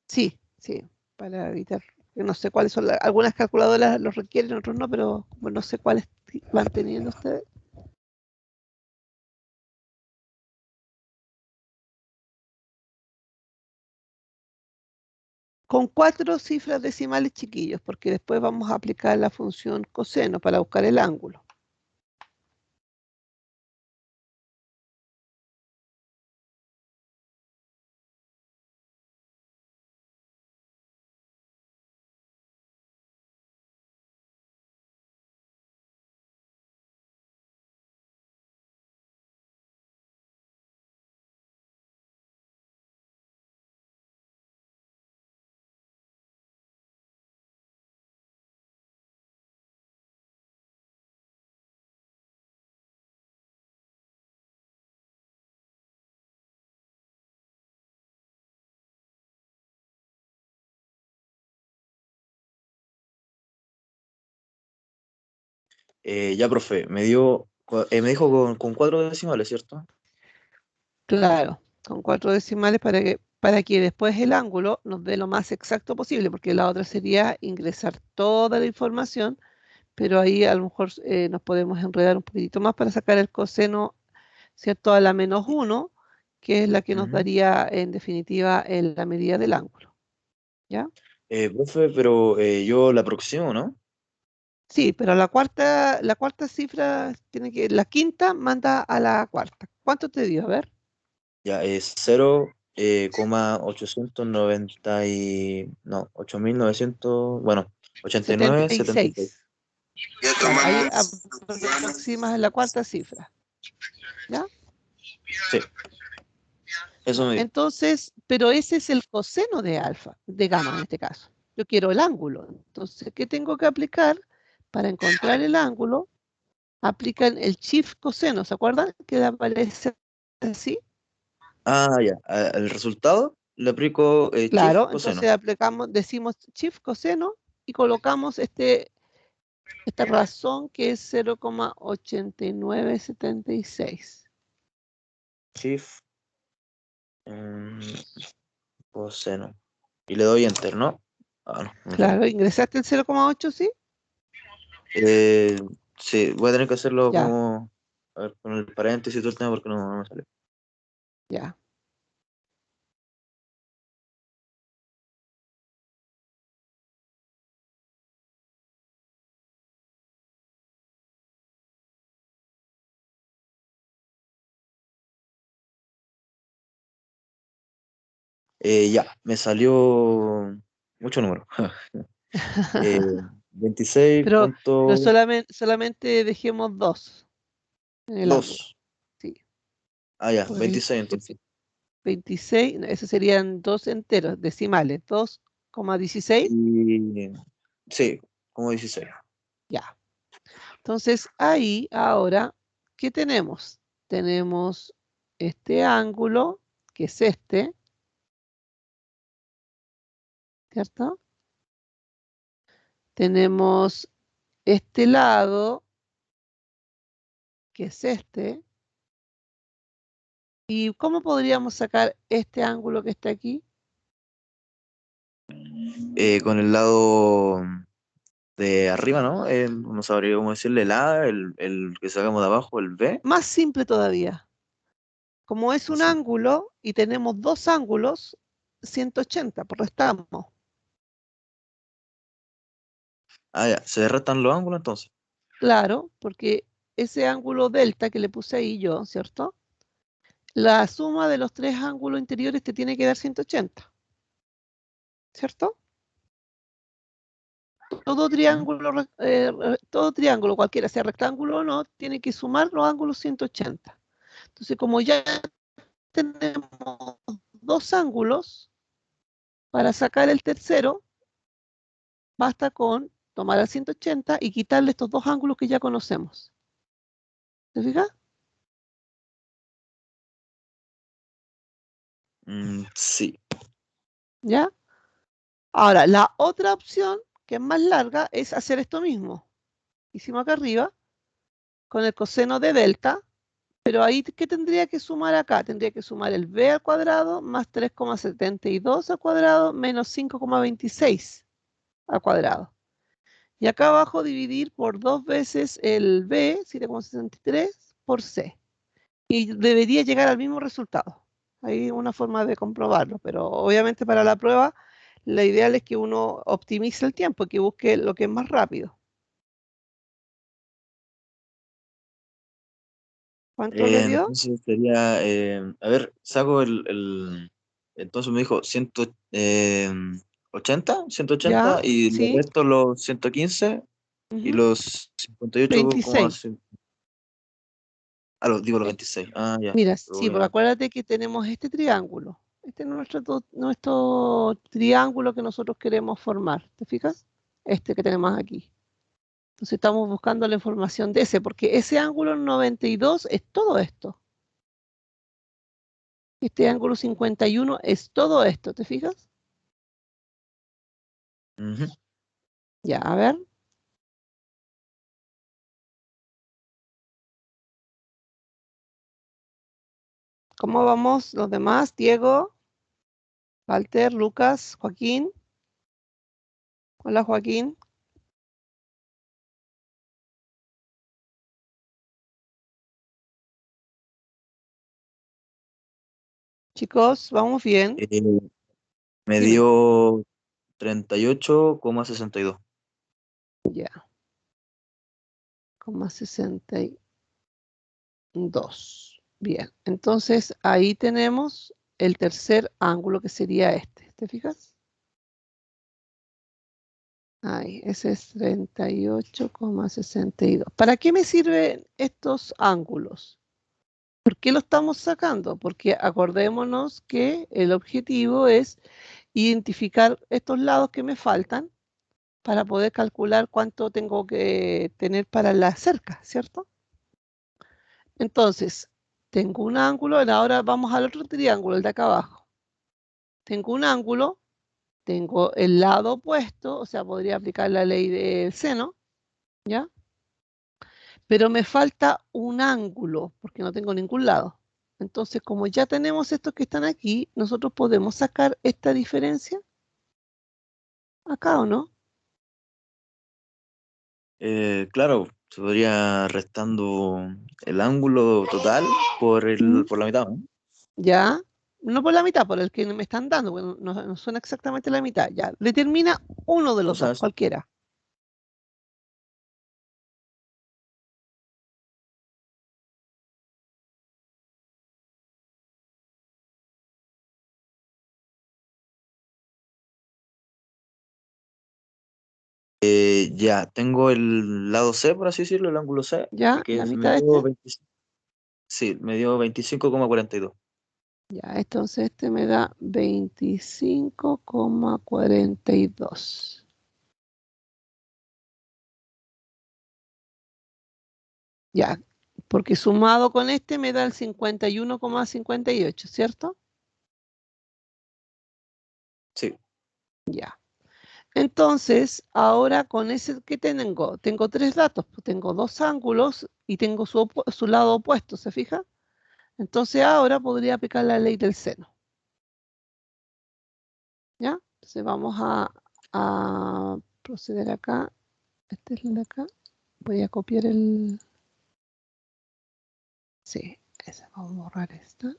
S1: Sí, sí, para evitar, no sé cuáles son, algunas calculadoras los requieren, otros no, pero como no sé cuáles van teniendo ustedes. con 4 cifras decimales, chiquillos, porque después vamos a aplicar la función coseno para buscar el ángulo.
S3: Ya, profe, me dijo con 4 decimales, ¿cierto?
S1: Claro, con 4 decimales para que después el ángulo nos dé lo más exacto posible, porque la otra sería ingresar toda la información, pero ahí a lo mejor nos podemos enredar un poquitito más para sacar el coseno, ¿cierto? A la -1, que es la que nos
S3: Ujú.
S1: daría en definitiva la medida del ángulo. ¿Ya?
S3: Profe, pero yo la aproximo, ¿no?
S1: Sí, pero la cuarta cifra tiene que, la quinta manda a la cuarta. ¿Cuánto te dio? A ver.
S3: Ya, es 0,890 no, 8.900, bueno, 89,76.
S1: 76. Claro, ahí aproximas a la cuarta cifra. ¿Ya?
S3: Sí, eso me dijo.
S1: Entonces, pero ese es el coseno de alfa, de gamma en este caso. Yo quiero el ángulo. Entonces, ¿qué tengo que aplicar? Para encontrar el ángulo, aplican el shift coseno. ¿Se acuerdan? Que aparece así.
S3: Ah, ya, el resultado le aplico shift
S1: Claro,
S3: coseno.
S1: entonces aplicamos, decimos shift coseno y colocamos esta razón que es 0,8976.
S3: Shift coseno. Y le doy enter, ¿no? Ah, no, no sale.
S1: Claro, ingresaste el 0,8, ¿sí?
S3: Eh, sí, voy a tener que hacerlo
S1: Ya,
S3: como, a ver, con el paréntesis y todo el tema porque no me sale.
S1: ya.
S3: Ya, me salió mucho número. Eh, 26
S1: Pero
S3: punto
S1: solamente dejemos 2 en el ángulo.
S3: 2.
S1: Sí,
S3: Ah, ya,
S1: porque
S3: 26 entonces.
S1: 26, no, esos serían 2 enteros, decimales, 2,16.
S3: Y sí, como 16.
S1: Ya. Entonces ahí ahora, ¿qué tenemos? Tenemos este ángulo, que es este, ¿cierto? Tenemos este lado, que es este. ¿Y cómo podríamos sacar este ángulo que está aquí?
S3: Con el lado de arriba, ¿no? No sabría cómo decirle el A, el que sacamos de abajo, el B.
S1: Más simple todavía. Como es un
S3: Así.
S1: ángulo y tenemos 2 ángulos, 180, por restamos.
S3: Ah, ya, se restan los ángulos entonces.
S1: Claro, porque ese ángulo delta que le puse ahí yo, ¿cierto? La suma de los 3 ángulos interiores te tiene que dar 180, ¿cierto? Todo
S3: Ujú.
S1: triángulo, todo triángulo, cualquiera sea rectángulo o no, tiene que sumar los ángulos 180. Entonces, como ya tenemos 2 ángulos, para sacar el tercero, basta con tomar al 180 y quitarle estos 2 ángulos que ya conocemos. ¿Te fijas?
S3: Sí.
S1: ¿Ya? Ahora, la otra opción, que es más larga, es hacer esto mismo. Hicimos acá arriba, con el coseno de delta, pero ahí, ¿qué tendría que sumar acá? Tendría que sumar el b al cuadrado más 3,72 al cuadrado menos 5,26 al cuadrado. Y acá abajo dividir por 2 veces el b, 7,63, por c. Y debería llegar al mismo resultado. Hay una forma de comprobarlo, pero obviamente para la prueba la ideal es que uno optimice el tiempo, que busque lo que es más rápido. ¿Cuánto le dio?
S3: Entonces sería, a ver, saco entonces me dijo 180, 180
S1: Ya,
S3: y los
S1: sí.
S3: restos los 115 y
S1: Ujú.
S3: los 58,
S1: 26.
S3: digo los
S1: Eh,
S3: 26. Ah, ya.
S1: Mira,
S3: Lo
S1: sí,
S3: voy
S1: porque
S3: a-
S1: acuérdate que tenemos este triángulo. Este es nuestro triángulo que nosotros queremos formar. ¿Te fijas? Este que tenemos aquí. Entonces estamos buscando la información de ese, porque ese ángulo 92 es todo esto. Este ángulo 51 es todo esto. ¿Te fijas?
S3: Ujú.
S1: Ya, a ver. ¿Cómo vamos los demás? Diego, Walter, Lucas, Joaquín. Hola, Joaquín. Chicos, vamos bien.
S3: Eh, Me
S1: Dime.
S3: dio 38,62.
S1: Ya, 62. Bien, entonces ahí tenemos el tercer ángulo que sería este. ¿Te fijas? Ahí, ese es 38,62. ¿Para qué me sirven estos ángulos? ¿Por qué lo estamos sacando? Porque acordémonos que el objetivo es identificar estos lados que me faltan para poder calcular cuánto tengo que tener para la cerca, ¿cierto? Entonces, tengo un ángulo, y ahora vamos al otro triángulo, el de acá abajo. Tengo un ángulo, tengo el lado opuesto, o sea, podría aplicar la ley del seno, ¿ya? Pero me falta un ángulo, porque no tengo ningún lado. Entonces, como ya tenemos estos que están aquí, nosotros podemos sacar esta diferencia acá, ¿o no?
S3: Claro, se podría restando el ángulo total
S1: ¿Mm?
S3: por la mitad, ¿no?
S1: ¿Ya? No por la mitad, por el que me están dando, bueno, no son exactamente la mitad, ya. Determina uno de
S3: O
S1: los dos,
S3: sea,
S1: cualquiera.
S3: ya, tengo el lado C, por así decirlo, el ángulo C,
S1: ¿Ya?
S3: que
S1: La
S3: me
S1: mitad de
S3: dio
S1: este.
S3: 25, sí, me dio 25,42.
S1: Ya, entonces este me da 25,42. Ya, porque sumado con este me da el 51,58, ¿cierto?
S3: Sí,
S1: Ya. Entonces, ahora con ese que tengo tres datos, pues tengo dos ángulos y tengo su lado opuesto, ¿se fija? Entonces ahora podría aplicar la ley del seno, ¿ya? Entonces vamos a proceder acá. Este es el de acá. Voy a copiar el... Sí, esa, vamos a borrar esta.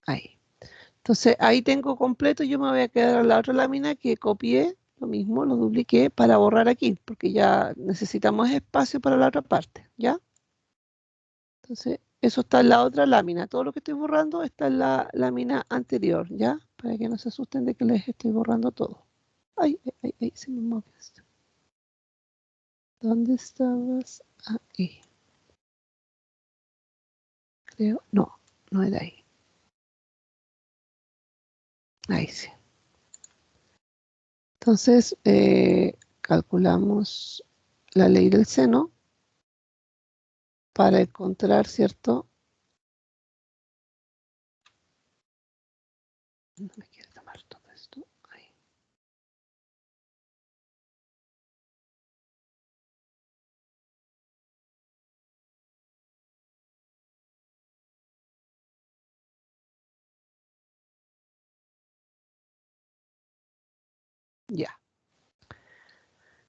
S1: Ahí. Entonces ahí tengo completo, yo me voy a quedar a la otra lámina que copié, lo mismo, lo dupliqué para borrar aquí, porque ya necesitamos espacio para la otra parte, ¿ya? Entonces, eso está en la otra lámina. Todo lo que estoy borrando está en la lámina anterior, ¿ya? Para que no se asusten de que les estoy borrando todo. Ay, ay, ay, ay, se me movió esto. ¿Dónde estabas? Ahí. Creo, no, no era ahí. Ahí sí. Entonces, calculamos la ley del seno para encontrar, ¿cierto? No me quiere tomar todo esto. Ahí. Ya.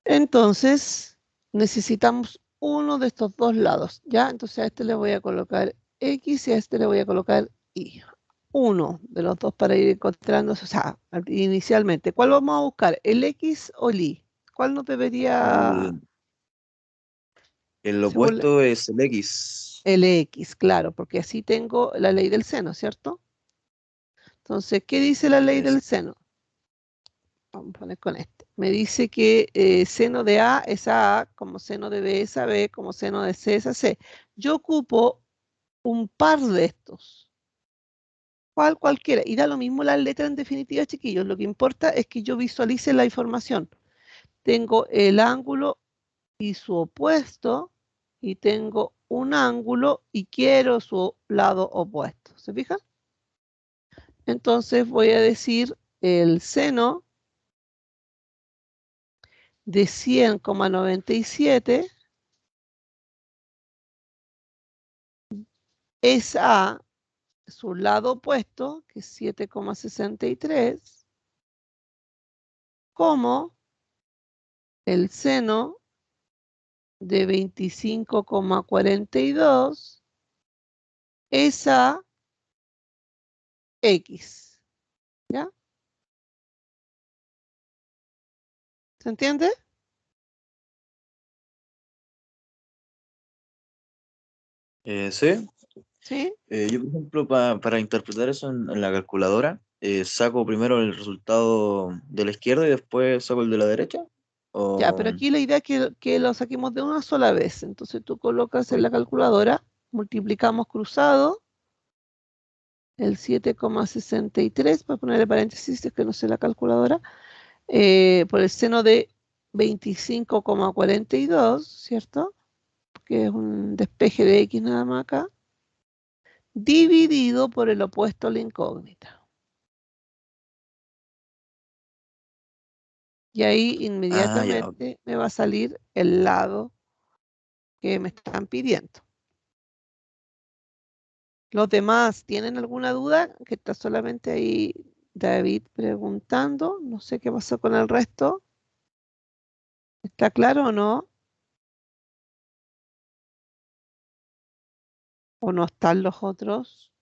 S1: Entonces, necesitamos uno de estos dos lados, ¿ya? Entonces a este le voy a colocar X y a este le voy a colocar Y. uno de los dos para ir encontrando, o sea, inicialmente. ¿Cuál vamos a buscar? ¿El X o el Y? ¿Cuál nos debería,
S3: El
S1: según
S3: opuesto es el X.
S1: el X? Claro, porque así tengo la ley del seno, ¿cierto? Entonces, ¿qué dice la ley
S3: Es,
S1: del seno? Vamos a poner con este. Me dice que seno de A es a A, como seno de B es a B, como seno de C es a C. Yo ocupo un par de estos. Cualquiera. Y da lo mismo la letra en definitiva, chiquillos. Lo que importa es que yo visualice la información. Tengo el ángulo y su opuesto, y tengo un ángulo y quiero su lado opuesto. ¿Se fijan? Entonces voy a decir el seno de 100,97 es a su lado opuesto, que es 7,63, como el seno de 25,42 es a X. ¿Ya? ¿Se entiende?
S3: sí.
S1: ¿Sí?
S3: Yo, por ejemplo, para interpretar eso en la calculadora, saco primero el resultado de la izquierda y después saco el de la derecha.
S1: Ya,
S3: O,
S1: pero aquí la idea es que lo saquemos de una sola vez. Entonces tú colocas en
S3: oye,
S1: la calculadora, multiplicamos cruzado el 7,63, para ponerle paréntesis, es que no sé la calculadora, por el seno de 25,42, ¿cierto? Que es un despeje de X nada más acá, dividido por el opuesto a la incógnita. Y ahí
S3: ya, ok.
S1: inmediatamente me va a salir el lado que me están pidiendo. ¿Los demás tienen alguna duda? Que está solamente ahí David preguntando. No sé qué pasó con el resto. ¿Está claro o no? ¿O no están los otros?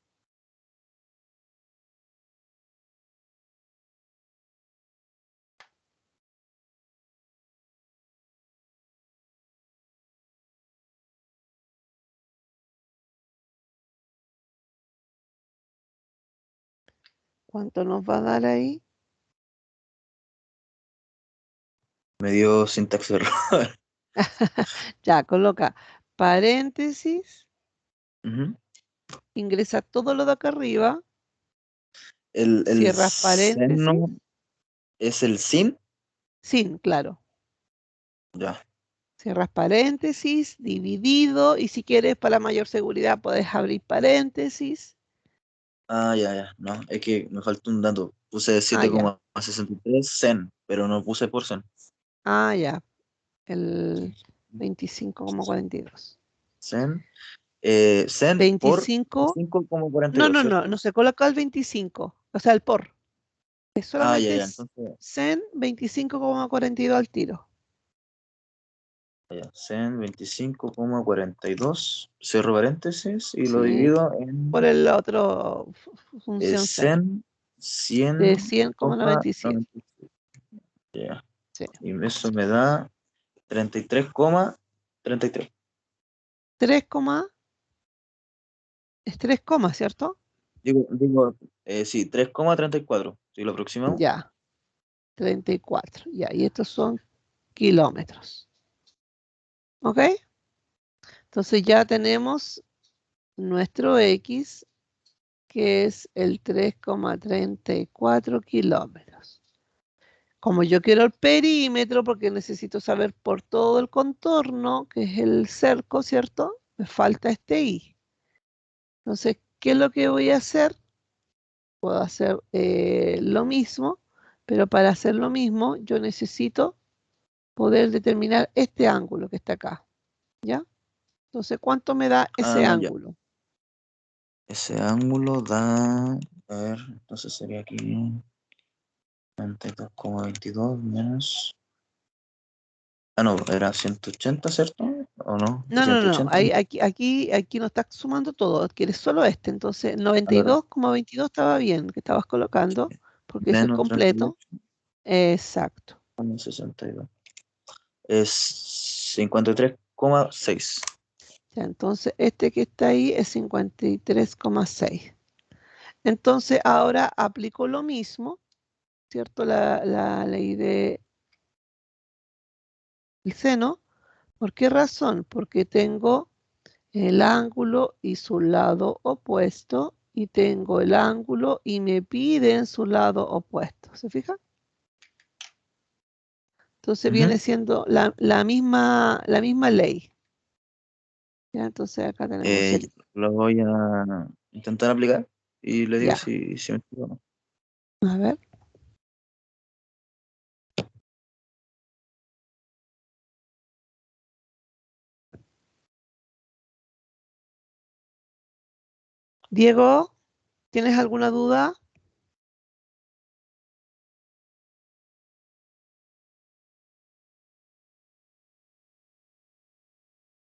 S1: ¿Cuánto nos va a dar ahí?
S3: Me dio sintaxis error.
S1: Ya, coloca paréntesis,
S3: Ujú.
S1: ingresa todo lo de acá arriba,
S3: El
S1: cierras paréntesis,
S3: seno es el sin.
S1: sin, claro.
S3: Ya.
S1: Cierras paréntesis, dividido, y si quieres para mayor seguridad puedes abrir paréntesis.
S3: Ya. No, es que me falta un dato. Puse
S1: Ah, ya.
S3: 7,63 zen, pero no puse por zen.
S1: Ah, ya. El 25,42.
S3: Zen, zen por
S1: 25.
S3: 5,42,
S1: No,
S3: ¿cierto?
S1: no se coloca el 25. O sea, el por. Es solamente
S3: Ya.
S1: es
S3: Entonces,
S1: Zen 25,42 al tiro.
S3: ya, zen 25,42. Cierro paréntesis y lo
S1: Sí.
S3: divido
S1: Por
S3: en
S1: el otro función Zen.
S3: zen
S1: De 100,97.
S3: 100,97. Ya.
S1: Sí.
S3: Y eso me da 33,33.
S1: 3, es 3, ¿cierto?
S3: Sí, 3,34. Si lo aproximamos.
S1: Ya. 34. Ya. Y estos son kilómetros. ¿Ok? Entonces ya tenemos nuestro X, que es el 3,34 kilómetros. Como yo quiero el perímetro, porque necesito saber por todo el contorno, que es el cerco, ¿cierto? Me falta este I. Entonces, ¿qué es lo que voy a hacer? Puedo hacer lo mismo, pero para hacer lo mismo yo necesito poder determinar este ángulo que está acá. ¿Ya? Entonces, ¿cuánto me da ese
S3: Ya.
S1: ángulo?
S3: Ese ángulo da. A ver, entonces sería aquí 92,22 menos Ah, no, era 180, ¿cierto? ¿O no? ¿O
S1: No, no, no,
S3: 180?
S1: aquí no estás sumando todo, quieres solo este. Entonces,
S3: Ah, verdad.
S1: 92,22 estaba bien, que estabas colocando, porque eso es
S3: Menos
S1: completo.
S3: 38,
S1: Exacto.
S3: menos 62. Es 53,6.
S1: Ya, entonces, este que está ahí es 53,6. Entonces, ahora aplico lo mismo, ¿cierto? La ley del seno. ¿Por qué razón? Porque tengo el ángulo y su lado opuesto, y tengo el ángulo y me piden su lado opuesto. ¿Se fija? Entonces viene
S3: Ujú.
S1: siendo la misma ley. ¿Ya? Entonces acá tenemos el,
S3: Lo voy a intentar aplicar y le digo
S1: ya,
S3: si me explico o no.
S1: a ver. Diego, ¿tienes alguna duda?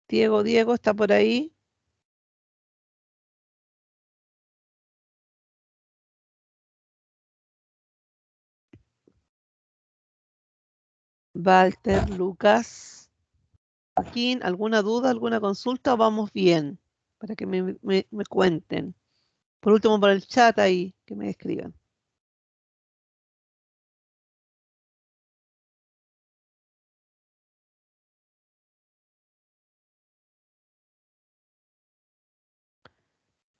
S1: Diego, ¿está por ahí? Walter, Lucas, Joaquín, ¿alguna duda, alguna consulta o vamos bien? Para que me cuenten. Por último, por el chat ahí, que me escriban.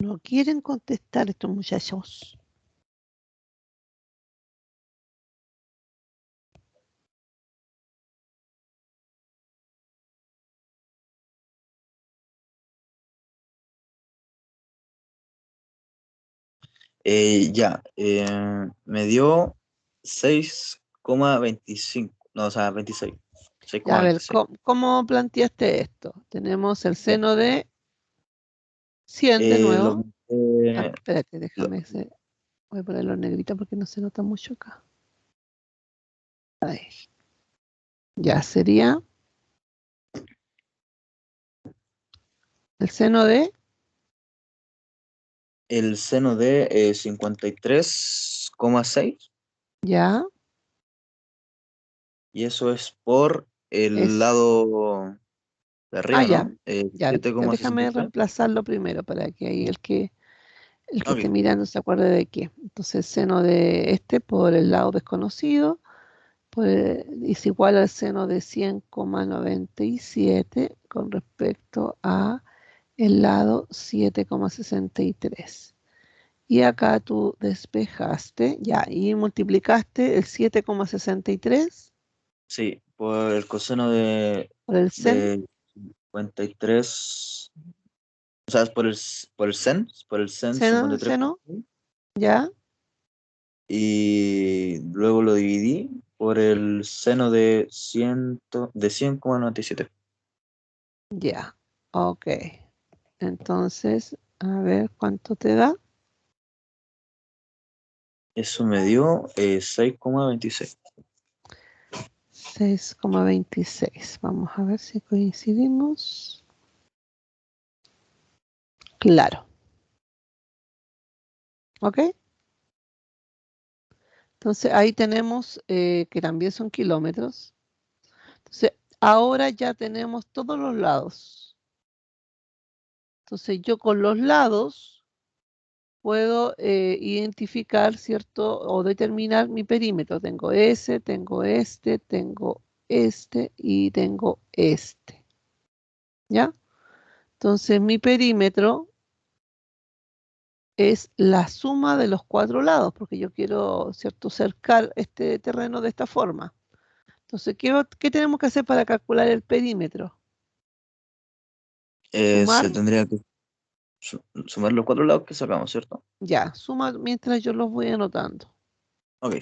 S1: No quieren contestar estos muchachos.
S3: Ya, me dio 6,25, no, o sea, 26,
S1: Ya, a ver,
S3: 6,26.
S1: ¿cómo planteaste esto? Tenemos el
S3: Ya.
S1: seno de 100 de
S3: Lo,
S1: nuevo. Ah,
S3: eh,
S1: espérate,
S3: lo-
S1: voy a ponerlo en negrita porque no se nota mucho acá. Ahí. Ya sería el seno de,
S3: el seno de 53,6
S1: ya,
S3: y eso es por el
S1: es,
S3: lado de arriba,
S1: ya,
S3: ¿no?
S1: ya, déjame
S3: 7,63.
S1: reemplazarlo primero para que ahí el que esté
S3: Ok.
S1: mirando se acuerde de qué. Entonces, el seno de este por el lado desconocido es igual al seno de 100,97 con respecto a el lado 7,63. Y acá tú despejaste, ya, y multiplicaste el 7,63
S3: Sí, por el coseno de,
S1: por el sen,
S3: de 53, o sea, es por el sen
S1: seno,
S3: 53,
S1: seno, ya,
S3: y luego lo dividí por el seno de 100,97.
S1: ya, ok. Entonces, a ver cuánto te da.
S3: Eso me dio 6,26.
S1: 6,26. Vamos a ver si coincidimos. Claro, ¿ok? Entonces ahí tenemos que también son kilómetros. Entonces ahora ya tenemos todos los lados. Entonces yo con los lados puedo identificar, ¿cierto? O determinar mi perímetro. Tengo tengo este y tengo este. ¿Ya? Entonces mi perímetro es la suma de los cuatro lados, porque yo quiero, ¿cierto?, cercar este terreno de esta forma. Entonces, ¿qué tenemos que hacer para calcular el perímetro?
S3: Se
S1: Sumar,
S3: tendría que sumar los cuatro lados que sacamos, ¿cierto?
S1: ya, suma mientras yo los voy anotando.
S3: Ok.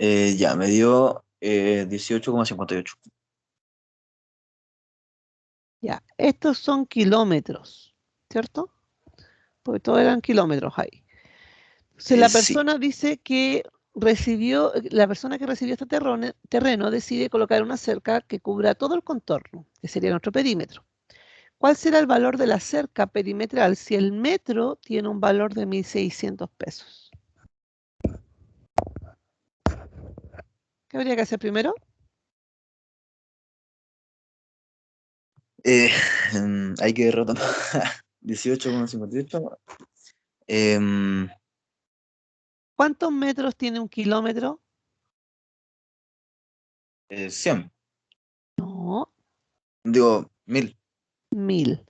S3: Ya, me dio 18,58.
S1: Ya, estos son kilómetros, ¿cierto? Porque todos eran kilómetros ahí. Entonces la
S3: Sí.
S1: persona dice que la persona que recibió este terreno decide colocar una cerca que cubra todo el contorno, que sería nuestro perímetro. ¿Cuál será el valor de la cerca perimetral si el metro tiene un valor de 1.600 pesos? ¿Qué habría que hacer primero?
S3: Eh, hay que derrotar 18,58. Em,
S1: ¿Cuántos metros tiene un kilómetro?
S3: 100.
S1: No,
S3: Digo, 1000.
S1: 1.000.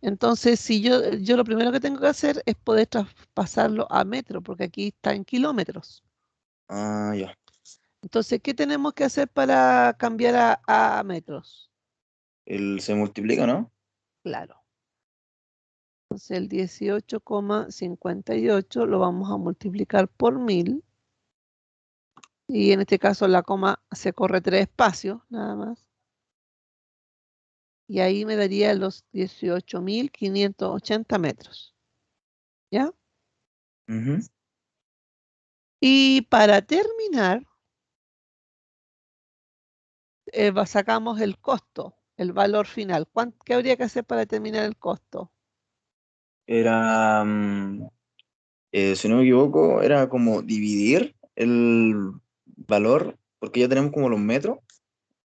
S1: Entonces, si yo lo primero que tengo que hacer es poder traspasarlo a metro, porque aquí está en kilómetros.
S3: Ah, ya.
S1: Entonces, ¿qué tenemos que hacer para cambiar a metros?
S3: Se multiplica, ¿no?
S1: Claro. Entonces, el 18,58 lo vamos a multiplicar por 1.000. Y en este caso la coma se corre 3 espacios, nada más. Y ahí me daría los 18.580 metros. ¿Ya?
S3: Ujú.
S1: Y para terminar, sacamos el costo, el valor final. ¿Qué habría que hacer para determinar el costo?
S3: Era, si no me equivoco, era como dividir el valor, porque ya tenemos como los metros.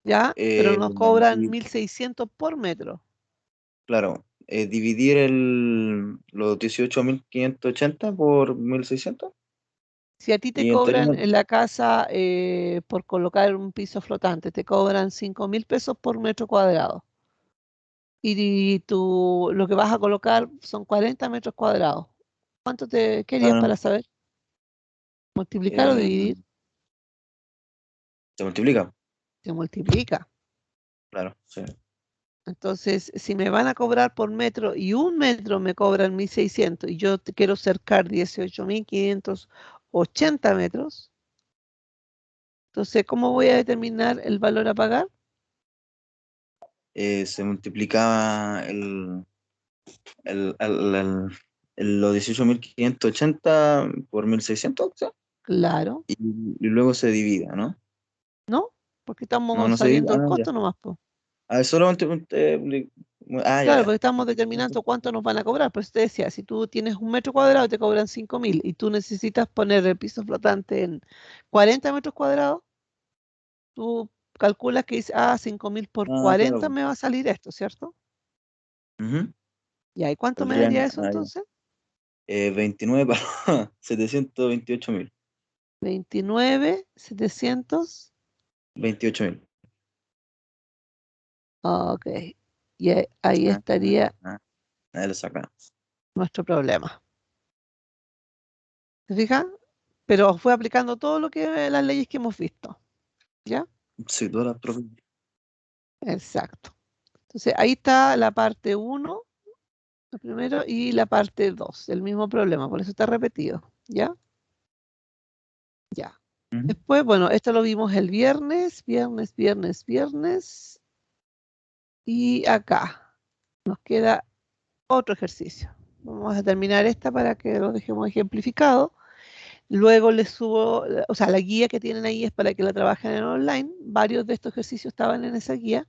S1: ¿Ya? Pero
S3: eh,
S1: nos cobran
S3: y,
S1: 1.600 por metro.
S3: claro, dividir los 18,580 por 1.600
S1: Si a ti te
S3: y en teoría,
S1: cobran en la casa por colocar un piso flotante, te cobran 5.000 pesos por metro cuadrado. Y tú lo que vas a colocar son 40 metros cuadrados. ¿Cuánto te querías
S3: ah,
S1: para saber? ¿Multiplicar o
S3: eh,
S1: dividir?
S3: se multiplica,
S1: Se multiplica.
S3: claro, sí.
S1: Entonces, si me van a cobrar por metro y un metro me cobran 1.600 y yo quiero cercar 18.580 metros, entonces, ¿cómo voy a determinar el valor a pagar?
S3: Se multiplicaba los 18,580 por 1.600, ¿sí?
S1: Claro,
S3: Y luego se divide, ¿no?
S1: ¿no? Porque
S3: No,
S1: estamos
S3: no se divide.
S1: sabiendo el
S3: Ah, ya.
S1: costo nomás, po.
S3: Ah, solamente. Ya,
S1: Claro, porque
S3: ya.
S1: estamos determinando cuánto nos van a cobrar. Pues te decía, si tú tienes un metro cuadrado, te cobran 5.000 y tú necesitas poner el piso flotante en 40 metros cuadrados, tú calculas que dices, 5.000 por
S3: Ah, claro,
S1: 40
S3: pues.
S1: me va a salir esto, ¿cierto?
S3: Ujú.
S1: ¿Y ahí cuánto me daría
S3: Saldrían,
S1: eso
S3: ya.
S1: entonces?
S3: 29 para 728.000.
S1: 29.700.
S3: 28.000.
S1: Ok. Y ahí
S3: Ah,
S1: estaría
S3: ah, ahí lo saca.
S1: nuestro problema. ¿Te fijas? Pero fue aplicando todo lo que las leyes que hemos visto. ¿Ya?
S3: Sí, todas las profes.
S1: Exacto. Entonces, ahí está la parte uno, lo primero, y la parte 2, el mismo problema, por eso está repetido. ¿Ya? Ya.
S3: Ujú.
S1: Después, bueno, esto lo vimos el viernes, y acá nos queda otro ejercicio. Vamos a terminar esta para que lo dejemos ejemplificado. Luego les subo, o sea, la guía que tienen ahí es para que la trabajen en online. Varios de estos ejercicios estaban en esa guía.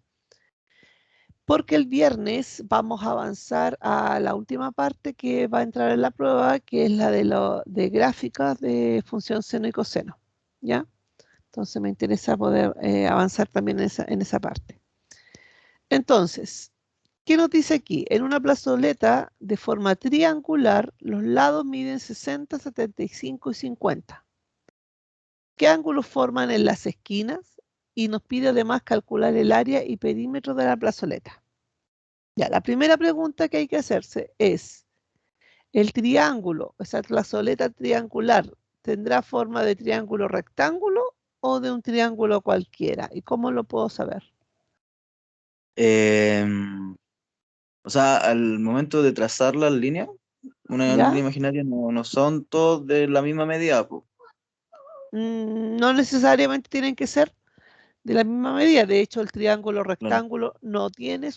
S1: Porque el viernes vamos a avanzar a la última parte que va a entrar en la prueba, que es la de gráficas de función seno y coseno. ¿Ya? Entonces me interesa poder avanzar también en esa parte. Entonces, ¿qué nos dice aquí? En una plazoleta de forma triangular, los lados miden 60, 75 y 50. ¿Qué ángulos forman en las esquinas? Y nos pide además calcular el área y perímetro de la plazoleta. Ya, la primera pregunta que hay que hacerse es, ¿el triángulo, esa plazoleta triangular, tendrá forma de triángulo rectángulo o de un triángulo cualquiera? ¿Y cómo lo puedo saber?
S3: Em, o sea, al momento de trazar las líneas, una
S1: ¿Ya?
S3: línea imaginaria no son todos de la misma medida, po.
S1: No necesariamente tienen que ser de la misma medida. De hecho, el triángulo
S3: Claro,
S1: rectángulo no tiene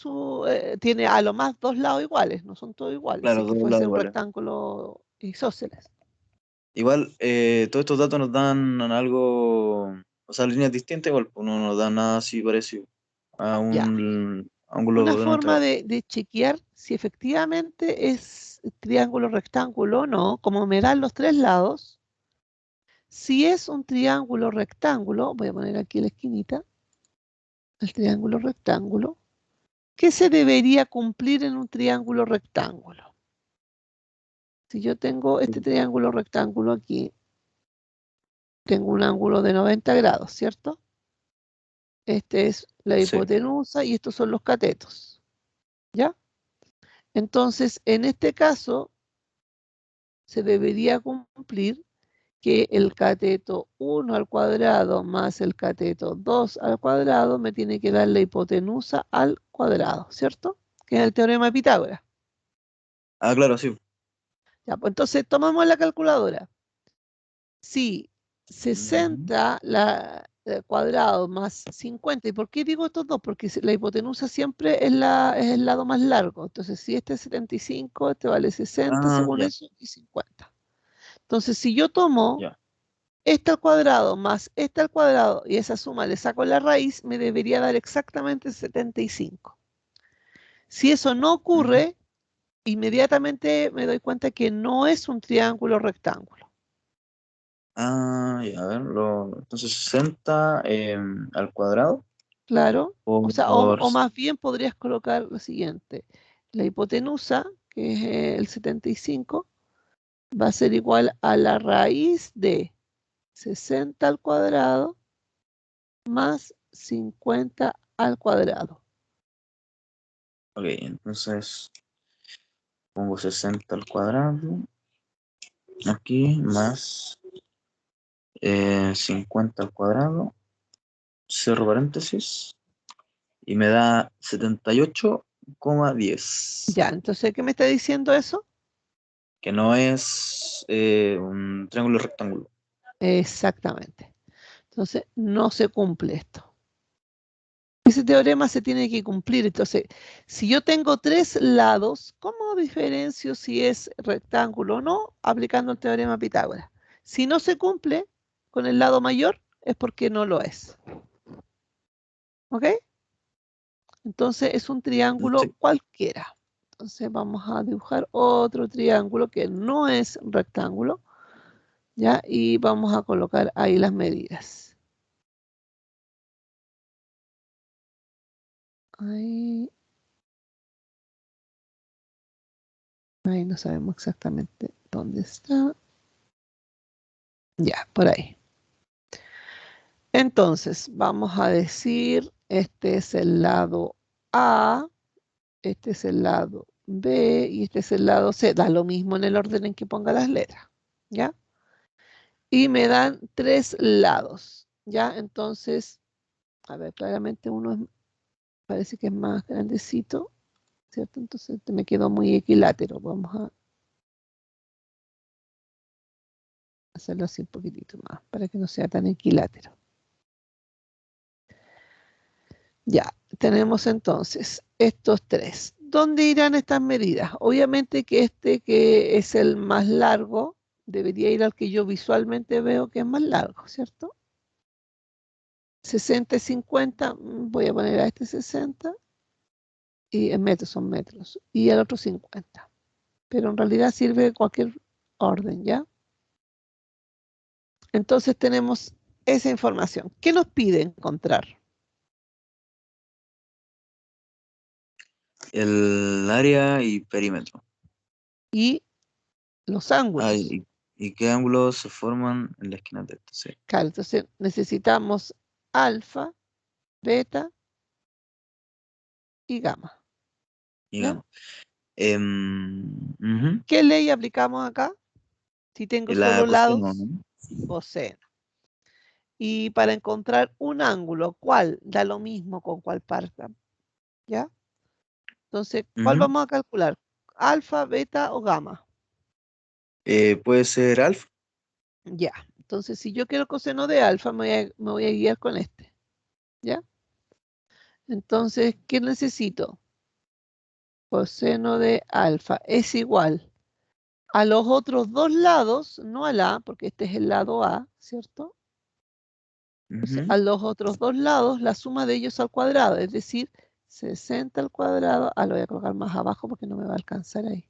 S1: tiene a lo más dos lados iguales, no son todos iguales, si
S3: claro,
S1: es que
S3: todos
S1: fuese
S3: lados
S1: un
S3: iguales.
S1: rectángulo isósceles.
S3: Igual, todos estos datos nos dan algo, o sea, líneas distintas, igual, pues, no nos dan nada así parecido a
S1: Ya.
S3: un
S1: Una
S3: ángulo de 90
S1: forma
S3: grados.
S1: de chequear si efectivamente es triángulo rectángulo o no, como me dan los tres lados, si es un triángulo rectángulo, voy a poner aquí la esquinita, el triángulo rectángulo, ¿qué se debería cumplir en un triángulo rectángulo? Si yo tengo este triángulo rectángulo aquí, tengo un ángulo de 90 grados, ¿cierto? Este es la
S3: Sí.
S1: hipotenusa y estos son los catetos, ¿ya? Entonces, en este caso, se debería cumplir que el cateto 1 al cuadrado más el cateto 2 al cuadrado me tiene que dar la hipotenusa al cuadrado, ¿cierto? Que es el teorema de Pitágoras.
S3: Ah, claro, sí.
S1: Ya, pues entonces tomamos la calculadora. Si
S3: Ujú.
S1: 60 cuadrado más 50, ¿y por qué digo estos dos? Porque la hipotenusa siempre es el lado más largo. Entonces, si este es 75, este vale 60
S3: Ah,
S1: según
S3: ya,
S1: eso y 50. Entonces, si yo tomo
S3: ya.
S1: este al cuadrado más este al cuadrado y esa suma le saco la raíz, me debería dar exactamente 75. Si eso no
S3: Ujú.
S1: ocurre, inmediatamente me doy cuenta que no es un triángulo rectángulo.
S3: Ah, ya, a ver, entonces 60 al cuadrado
S1: Claro. O sea,
S3: por...
S1: o más bien podrías colocar lo siguiente. La hipotenusa, que es el 75, va a ser igual a la raíz de 60 al cuadrado más 50 al cuadrado.
S3: Ok, entonces pongo 60 al cuadrado aquí más 50 al cuadrado, cierro paréntesis, y me da 78,10,
S1: Ya, entonces, ¿qué me está diciendo eso?
S3: que no es un triángulo rectángulo.
S1: Exactamente. Entonces, no se cumple esto. Ese teorema se tiene que cumplir. Entonces, si yo tengo tres lados, ¿cómo diferencio si es rectángulo o no? Aplicando el teorema de Pitágoras. Si no se cumple con el lado mayor, es porque no lo es. ¿Ok? Entonces, es un triángulo
S3: Sí.
S1: cualquiera. Entonces, vamos a dibujar otro triángulo que no es rectángulo, ¿ya? Y vamos a colocar ahí las medidas. Ahí, ahí no sabemos exactamente dónde está. Ya, por ahí. Entonces, vamos a decir, este es el lado A, este es el lado B y este es el lado C. Da lo mismo en el orden en que ponga las letras, ¿ya? Y me dan tres lados, ¿ya? Entonces, a ver, claramente parece que es más grandecito, ¿cierto? Entonces me quedó muy equilátero. Vamos a hacerlo así un poquitito más para que no sea tan equilátero. Ya, tenemos entonces estos tres. ¿Dónde irán estas medidas? Obviamente que este que es el más largo debería ir al que yo visualmente veo que es más largo, ¿cierto? 60 y 50, voy a poner a este 60 y en metros son metros y al otro 50. Pero en realidad sirve cualquier orden, ¿ya? Entonces tenemos esa información. ¿Qué nos pide encontrar?
S3: El área y perímetro.
S1: Y los
S3: Ah,
S1: ángulos.
S3: y qué ángulos se forman en la esquina de esto, sí.
S1: Claro, entonces necesitamos alfa, beta y gamma. ¿Ya?
S3: Digamos. Ujú.
S1: ¿Qué ley aplicamos acá? Si tengo
S3: La
S1: solo
S3: coseno,
S1: lados,
S3: ¿no?
S1: coseno. Y para encontrar un ángulo, ¿cuál? Da lo mismo con cuál parta. ¿Ya? Entonces, ¿cuál
S3: Ujú.
S1: vamos a calcular? ¿Alfa, beta o gamma?
S3: Puede ser alfa.
S1: Ya. Entonces, si yo quiero coseno de alfa, me voy a guiar con este. ¿Ya? Entonces, ¿qué necesito? Coseno de alfa es igual a los otros dos lados, no al A, porque este es el lado A, ¿cierto? Entonces, a los otros dos lados, la suma de ellos al cuadrado, es decir, 60 al cuadrado. Lo voy a colocar más abajo porque no me va a alcanzar ahí.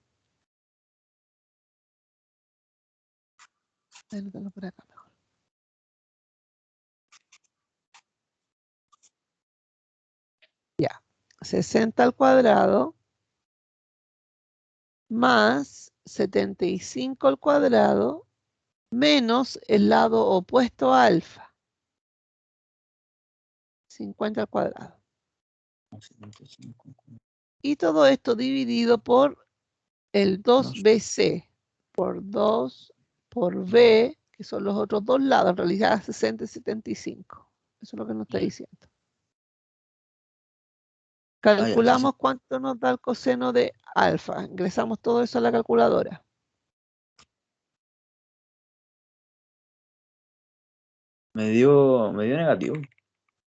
S1: Voy a anotarlo por acá mejor. Ya, 60 al cuadrado más 75 al cuadrado menos el lado opuesto a alfa, 50 al cuadrado. Y todo esto dividido por el 2bc, por 2 por b, que son los otros dos lados, en realidad 60 y 75. Eso es lo que nos está diciendo. Calculamos cuánto nos da el coseno de alfa. Ingresamos todo eso a la calculadora.
S3: Me dio negativo.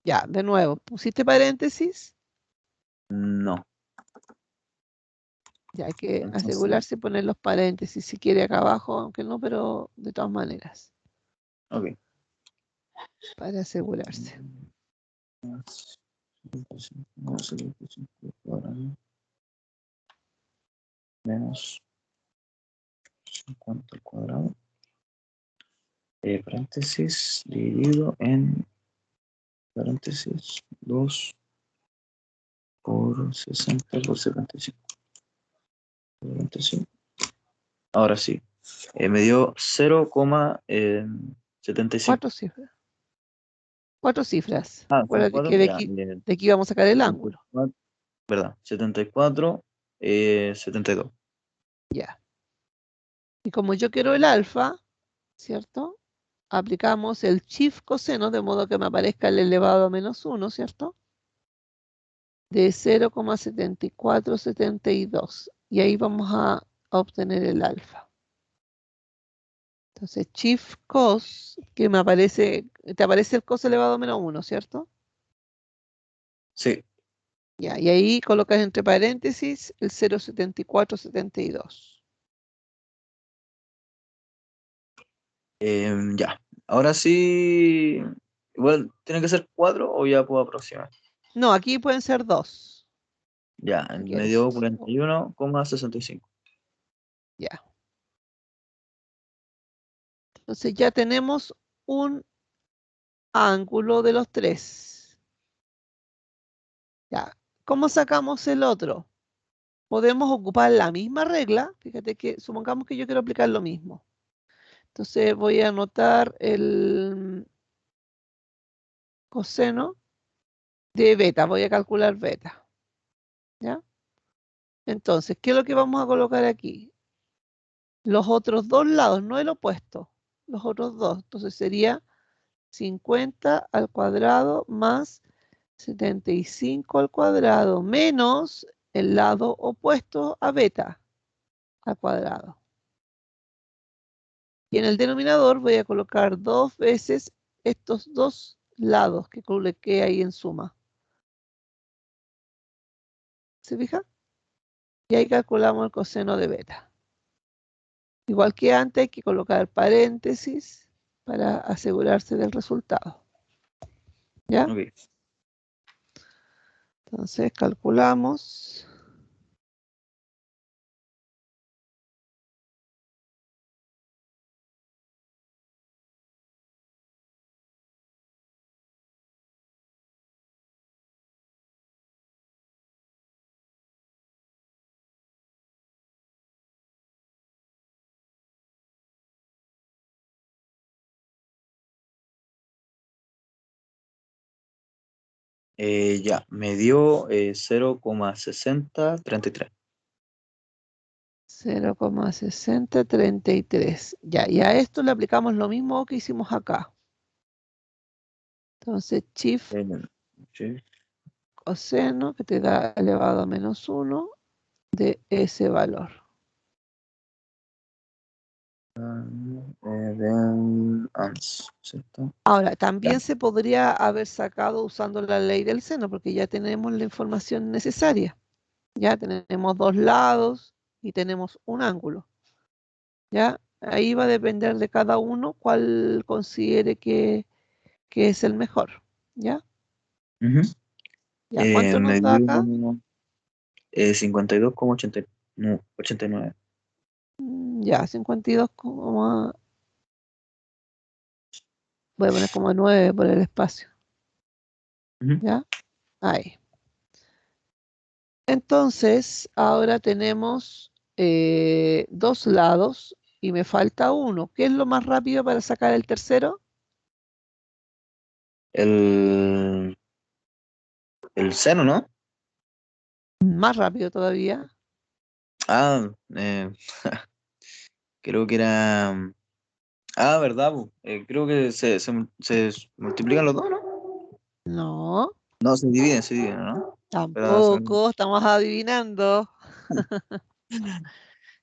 S1: Ya, de nuevo, ¿pusiste paréntesis?
S3: No.
S1: Ya hay que
S3: Entonces,
S1: asegurarse de poner los paréntesis si quiere acá abajo, aunque no, pero de todas maneras.
S3: ok.
S1: Para asegurarse.
S3: Menos 50 al cuadrado. Paréntesis dividido en paréntesis 2 por 60 por 75. 75. Ahora sí. Me dio 0,75.
S1: 4 cifras. 4 cifras.
S3: Ah, son
S1: Acuérdate
S3: 4.
S1: que
S3: Ya.
S1: de aquí vamos a sacar el ángulo.
S3: 74, ¿verdad? 74, 72.
S1: Ya. Y como yo quiero el alfa, ¿cierto? Aplicamos el shift coseno de modo que me aparezca el elevado a menos 1, ¿cierto? De 0,7472. Y ahí vamos a obtener el alfa. Entonces, shift cos, que me aparece, te aparece el cos elevado a menos 1, ¿cierto?
S3: Sí.
S1: Ya, y ahí colocas entre paréntesis el 0,7472.
S3: Ya. Ahora sí. Igual, ¿tiene que ser 4 o ya puedo aproximar?
S1: No, aquí pueden ser 2.
S3: Ya,
S1: Si
S3: me
S1: quieres.
S3: dio 41,65.
S1: Ya. Entonces ya tenemos un ángulo de los tres. Ya. ¿Cómo sacamos el otro? Podemos ocupar la misma regla. Fíjate que supongamos que yo quiero aplicar lo mismo. Entonces voy a anotar el coseno de beta. Voy a calcular beta. ¿Ya? Entonces, ¿qué es lo que vamos a colocar aquí? Los otros dos lados, no el opuesto. Los otros dos. Entonces sería 50 al cuadrado más 75 al cuadrado menos el lado opuesto a beta al cuadrado. Y en el denominador voy a colocar 2 veces estos dos lados que coloqué ahí en suma. ¿Se fija? Y ahí calculamos el coseno de beta. Igual que antes hay que colocar paréntesis para asegurarse del resultado. ¿Ya?
S3: Ok.
S1: Entonces calculamos.
S3: Ya, me dio 0,6033.
S1: 0,6033. Ya, y a esto le aplicamos lo mismo que hicimos acá. Entonces, shift
S3: Sí.
S1: coseno, que te da elevado a menos 1 de ese valor.
S3: ans, ¿cierto?
S1: Ahora, también
S3: Ya.
S1: se podría haber sacado usando la ley del seno, porque ya tenemos la información necesaria. Ya tenemos dos lados y tenemos un ángulo. ¿Ya? Ahí va a depender de cada uno cuál considere que es el mejor. ¿Ya?
S3: Ujú.
S1: ¿Ya? ¿Cuánto
S3: Me
S1: nos da
S3: dio
S1: acá?
S3: 52,89.
S1: Ya, 52, voy a poner como 9 por el espacio.
S3: Ujú.
S1: ¿Ya? Ahí. Entonces, ahora tenemos dos lados y me falta uno. ¿Qué es lo más rápido para sacar el tercero?
S3: El seno, ¿no?
S1: Más rápido todavía.
S3: Ah, creo que era. ¿Verdad, po? Creo que se multiplican los dos, ¿no?
S1: No,
S3: No, se dividen, ¿no? Pero,
S1: tampoco. Estamos adivinando.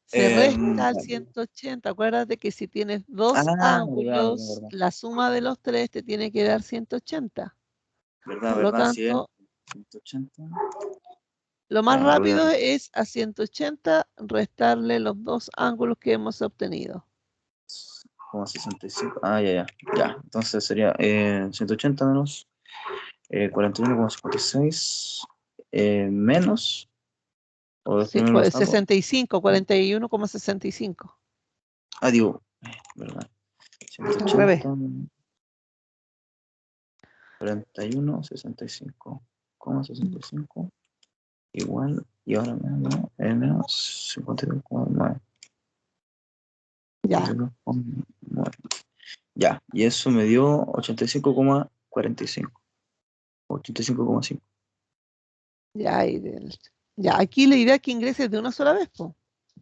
S1: Se resta al 180. Acuérdate que si tienes dos
S3: verdad,
S1: ángulos,
S3: verdad,
S1: la suma de los tres te tiene que dar 180.
S3: verdad,
S1: Por lo
S3: verdad, 100,
S1: tanto,
S3: 180.
S1: lo más
S3: Ya, lo voy a
S1: rápido es a 180 restarle los dos ángulos que hemos obtenido.
S3: como 65. Ya. Ya, entonces sería 180 menos 41,56 menos. O después
S1: Sí,
S3: me lo saco.
S1: 65, 41,65.
S3: Digo, ¿verdad?
S1: Al revés.
S3: 180 41, 65,65 igual, y ahora menos 52,9.
S1: Ya,
S3: 52,9. Ya, y eso me dio 85,45. 85,5.
S1: ya, ya. Aquí la idea es que ingreses de una sola vez, po.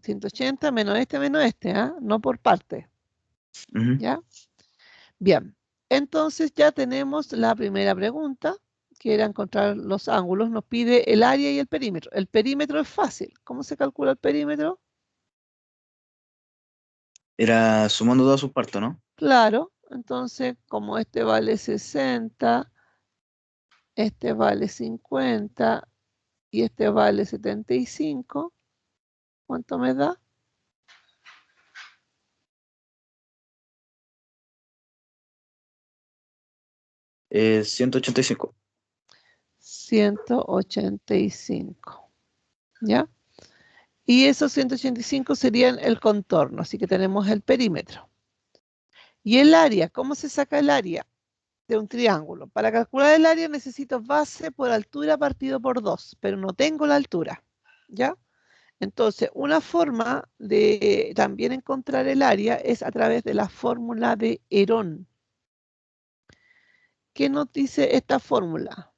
S1: 180 menos este, ¿ah? No por parte.
S3: Ujú.
S1: ¿Ya? Bien. Entonces ya tenemos la primera pregunta, que era encontrar los ángulos. Nos pide el área y el perímetro. El perímetro es fácil. ¿Cómo se calcula el perímetro?
S3: Era sumando todas sus partes, ¿no?
S1: Claro. Entonces, como este vale 60, este vale 50 y este vale 75, ¿cuánto me da?
S3: 185.
S1: 185. ¿Ya? Y esos 185 serían el contorno, así que tenemos el perímetro. ¿Y el área? ¿Cómo se saca el área de un triángulo? Para calcular el área necesito base por altura partido por 2, pero no tengo la altura. ¿Ya? Entonces, una forma de también encontrar el área es a través de la fórmula de Herón. ¿Qué nos dice esta fórmula?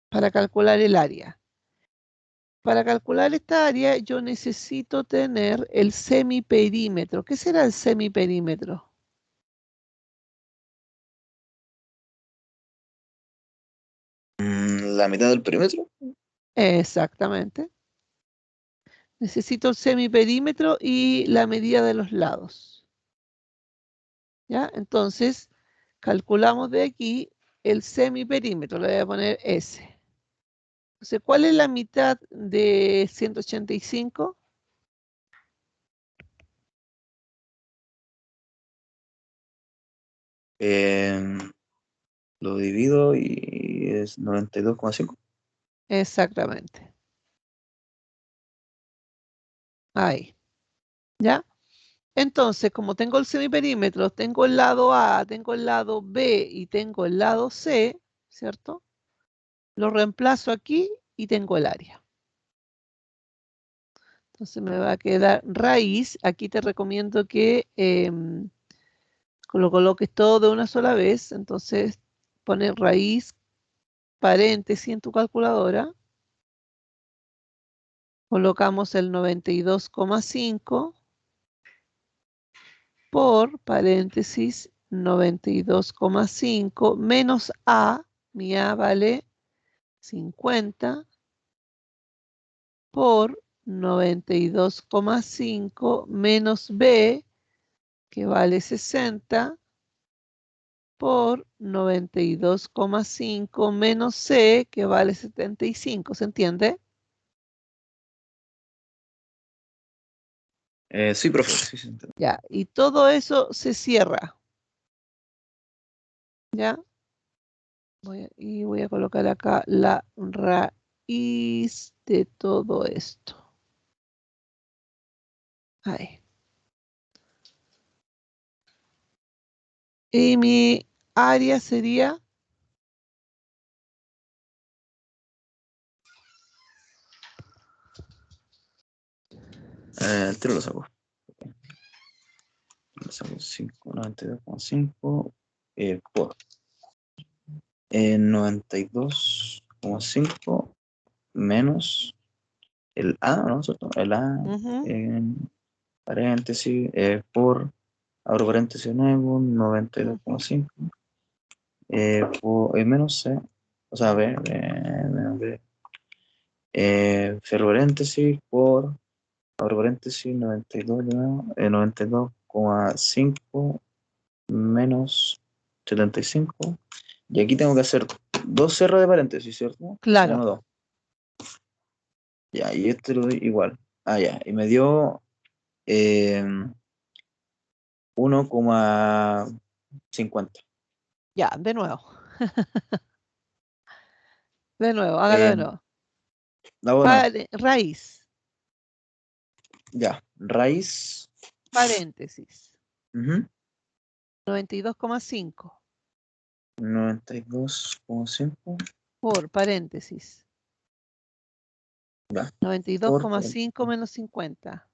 S1: Para calcular el área. Para calcular esta área yo necesito tener el semiperímetro. ¿Qué será el semiperímetro?
S3: La mitad del perímetro.
S1: Exactamente. Necesito el semiperímetro y la medida de los lados. ¿Ya? Entonces, calculamos de aquí el semiperímetro. Le voy a poner S. Entonces, ¿cuál es la mitad de 185?
S3: Eh, lo divido y es 92,5.
S1: Exactamente. Ahí. ¿Ya? Entonces, como tengo el semiperímetro, tengo el lado A, tengo el lado B y tengo el lado C, ¿cierto? Lo reemplazo aquí y tengo el área. Entonces me va a quedar raíz. Aquí te recomiendo que lo coloques todo de una sola vez. Entonces pones raíz, paréntesis en tu calculadora. Colocamos el 92,5 por paréntesis 92,5 menos A. Mi A vale 50 por 92,5 menos B, que vale 60, por 92,5 menos C, que vale 75. ¿Se entiende?
S3: Sí, profe. Sí, sí, entiendo.
S1: Ya, y todo eso se cierra. ¿Ya? Y voy a colocar acá la raíz de todo esto. Ahí. Y mi área sería...
S3: El tiro lo saco. Lo saco 5, 92,5 por 92,5 menos el A, ¿no? ¿Cierto? El A
S1: Ujú.
S3: en paréntesis por, abro paréntesis nuevo, 92,5 por menos C, o sea, B, menos B, cierro paréntesis por, abro paréntesis, 92 de nuevo, 92,5 menos 75. Y aquí tengo que hacer dos cerros de paréntesis, ¿cierto?
S1: Claro.
S3: 1, 2. Ya, y este lo doy igual. Ah, ya. Y me dio 1,50.
S1: Ya, de nuevo. De nuevo, hágalo de
S3: Eh,
S1: nuevo.
S3: bueno,
S1: Raíz,
S3: ya. Raíz.
S1: paréntesis,
S3: Ujú,
S1: 92,5
S3: 92,5.
S1: por paréntesis,
S3: Ya. Por
S1: 92,5 menos 50.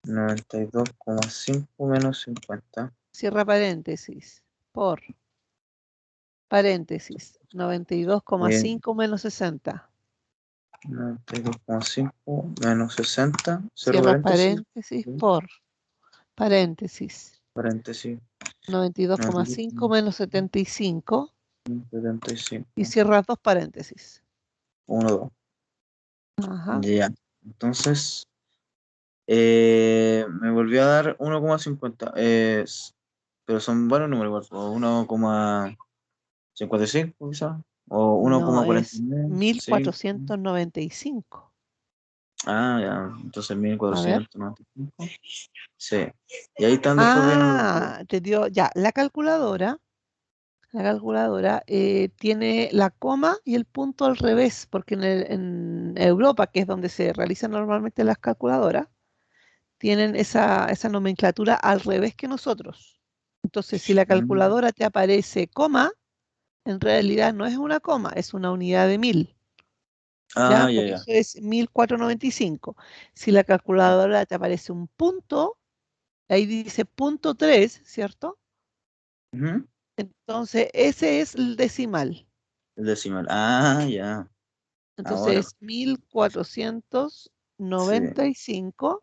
S3: 92,5 menos 50.
S1: Cierra paréntesis, por paréntesis, 92,5 menos 60.
S3: 92,5 menos 60. Cierro
S1: Cierra
S3: paréntesis.
S1: paréntesis, por paréntesis,
S3: Paréntesis.
S1: 92,5 menos 75.
S3: 75.
S1: Y cierras dos paréntesis.
S3: 1, 2.
S1: Ajá.
S3: Ya. Entonces, me volvió a dar 1,50. Pero son buenos números, igual, o 1,55 quizás, o
S1: No, es
S3: 1,49. Sí.
S1: 1495.
S3: Ah, ya. Entonces
S1: A ver.
S3: 1495. Sí. Y ahí están después vienen los...
S1: Ah, te dio ya. La calculadora tiene la coma y el punto al revés, porque en Europa, que es donde se realizan normalmente las calculadoras, tienen esa nomenclatura al revés que nosotros. Entonces, si la
S3: Mm.
S1: calculadora te aparece coma, en realidad no es una coma, es una unidad de 1000. ¿Ya?
S3: Ah, ya,
S1: Por
S3: ya.
S1: eso es 1495. Si la calculadora te aparece un punto, ahí dice punto 3, ¿cierto?
S3: Ujú.
S1: Entonces, ese es el decimal.
S3: El decimal. Ah, ya. Ahora.
S1: Entonces, 1495.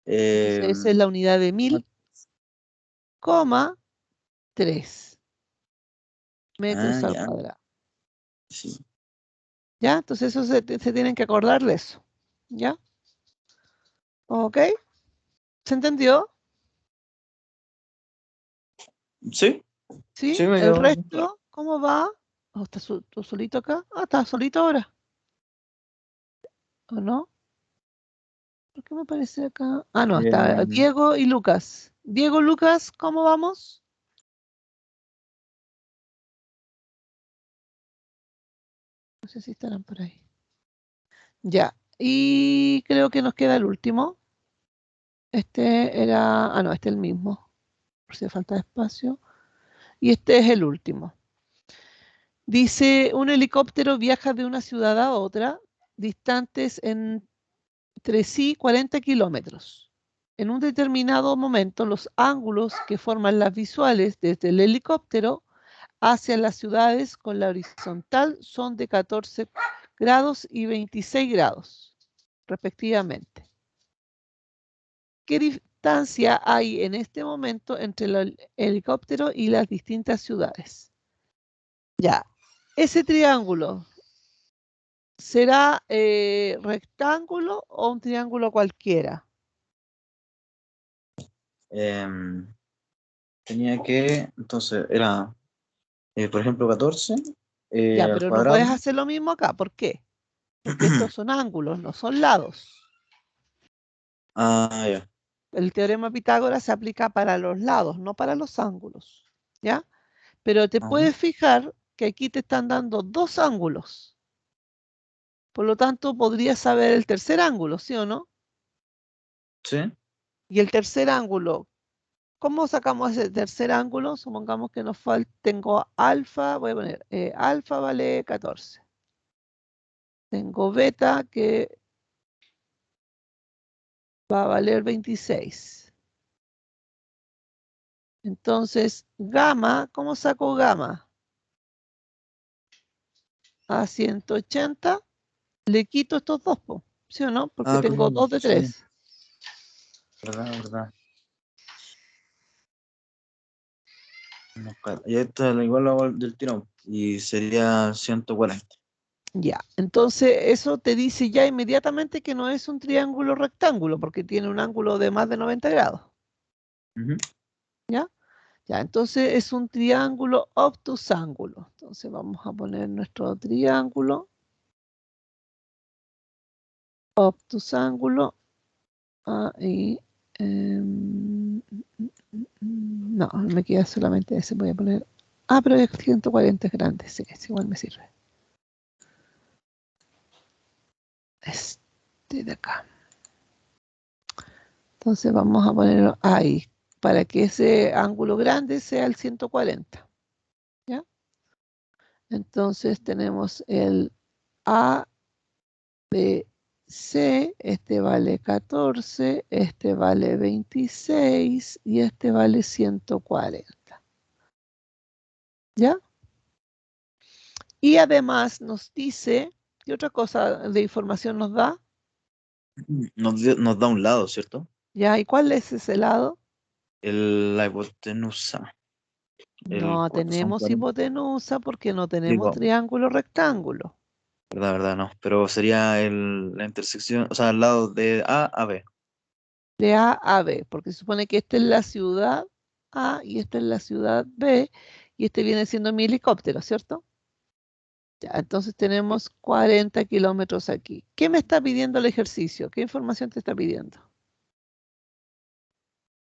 S1: Entonces,
S3: Eh,
S1: esa es la unidad de 1000, 3 metros al
S3: ya.
S1: cuadrado.
S3: Sí.
S1: ¿Ya? Entonces, eso se tienen que acordar de eso. ¿Ya? ¿Ok? ¿Se entendió?
S3: Sí,
S1: ¿Sí?
S3: sí me
S1: ¿El
S3: quedó claro.
S1: resto cómo va? ¿O estás tú solito acá? Ah, ¿estás solito ahora? ¿O no? ¿Por qué me aparece acá? Ah, no, está
S3: Eh,
S1: Diego y Lucas. Diego, Lucas, ¿cómo vamos? No sé si estarán por ahí. Ya. Y creo que nos queda el último. Este era. Ah, no, este es el mismo. Por si falta espacio. Y este es el último. Dice: un helicóptero viaja de una ciudad a otra, distantes entre sí 40 kilómetros. En un determinado momento, los ángulos que forman las visuales desde el helicóptero hacia las ciudades con la horizontal son de 14 grados y 26 grados, respectivamente. ¿Qué distancia hay en este momento entre el helicóptero y las distintas ciudades? Ya, ese triángulo ¿Será rectángulo o un triángulo cualquiera?
S3: Tenía que, entonces, era, por ejemplo, 14
S1: Ya,
S3: al
S1: pero no
S3: cuadrado.
S1: puedes hacer lo mismo acá. ¿Por qué? Porque estos son ángulos, no son lados.
S3: Ah, ya.
S1: El teorema de Pitágoras se aplica para los lados, no para los ángulos. ¿Ya? Pero te
S3: Ajá.
S1: puedes fijar que aquí te están dando dos ángulos. Por lo tanto, podrías saber el tercer ángulo, ¿sí o no?
S3: Sí.
S1: Y el tercer ángulo, ¿cómo sacamos ese tercer ángulo? Supongamos que nos falta, tengo alfa, voy a poner, alfa vale 14. Tengo beta que va a valer 26. Entonces, gamma, ¿cómo saco gamma? A 180, le quito estos dos, po, ¿sí o no? Porque
S3: Ah,
S1: tengo
S3: claro,
S1: 2 de
S3: sí,
S1: 3.
S3: verdad, verdad. Y esto igual lo hago del tirón. Y sería 140.
S1: Ya, entonces eso te dice ya inmediatamente que no es un triángulo rectángulo, porque tiene un ángulo de más de 90 grados.
S3: Ujú.
S1: ¿Ya? Ya, entonces es un triángulo obtusángulo. Entonces vamos a poner nuestro triángulo obtusángulo. Ahí. No, me queda solamente ese. Voy a poner. Ah, pero el 140 es grande. Sí, ese igual me sirve. Este de acá. Entonces vamos a ponerlo ahí, para que ese ángulo grande sea el 140. ¿Ya? Entonces tenemos el ABC, este vale 14, este vale 26 y este vale 140. ¿Ya? Y además nos dice, ¿qué otra cosa de información nos da?
S3: Nos da un lado, ¿cierto?
S1: ¿Ya? ¿Y cuál es ese lado?
S3: La hipotenusa.
S1: No
S3: Son
S1: tenemos
S3: 40.
S1: hipotenusa porque no tenemos
S3: Digo,
S1: triángulo rectángulo.
S3: verdad, verdad, no. Pero sería la intersección, o sea, al lado de A a B.
S1: De A a B, porque se supone que esta es la ciudad A y esta es la ciudad B, y este viene siendo mi helicóptero, ¿cierto? Ya, entonces tenemos 40 kilómetros aquí. ¿Qué me está pidiendo el ejercicio? ¿Qué información te está pidiendo?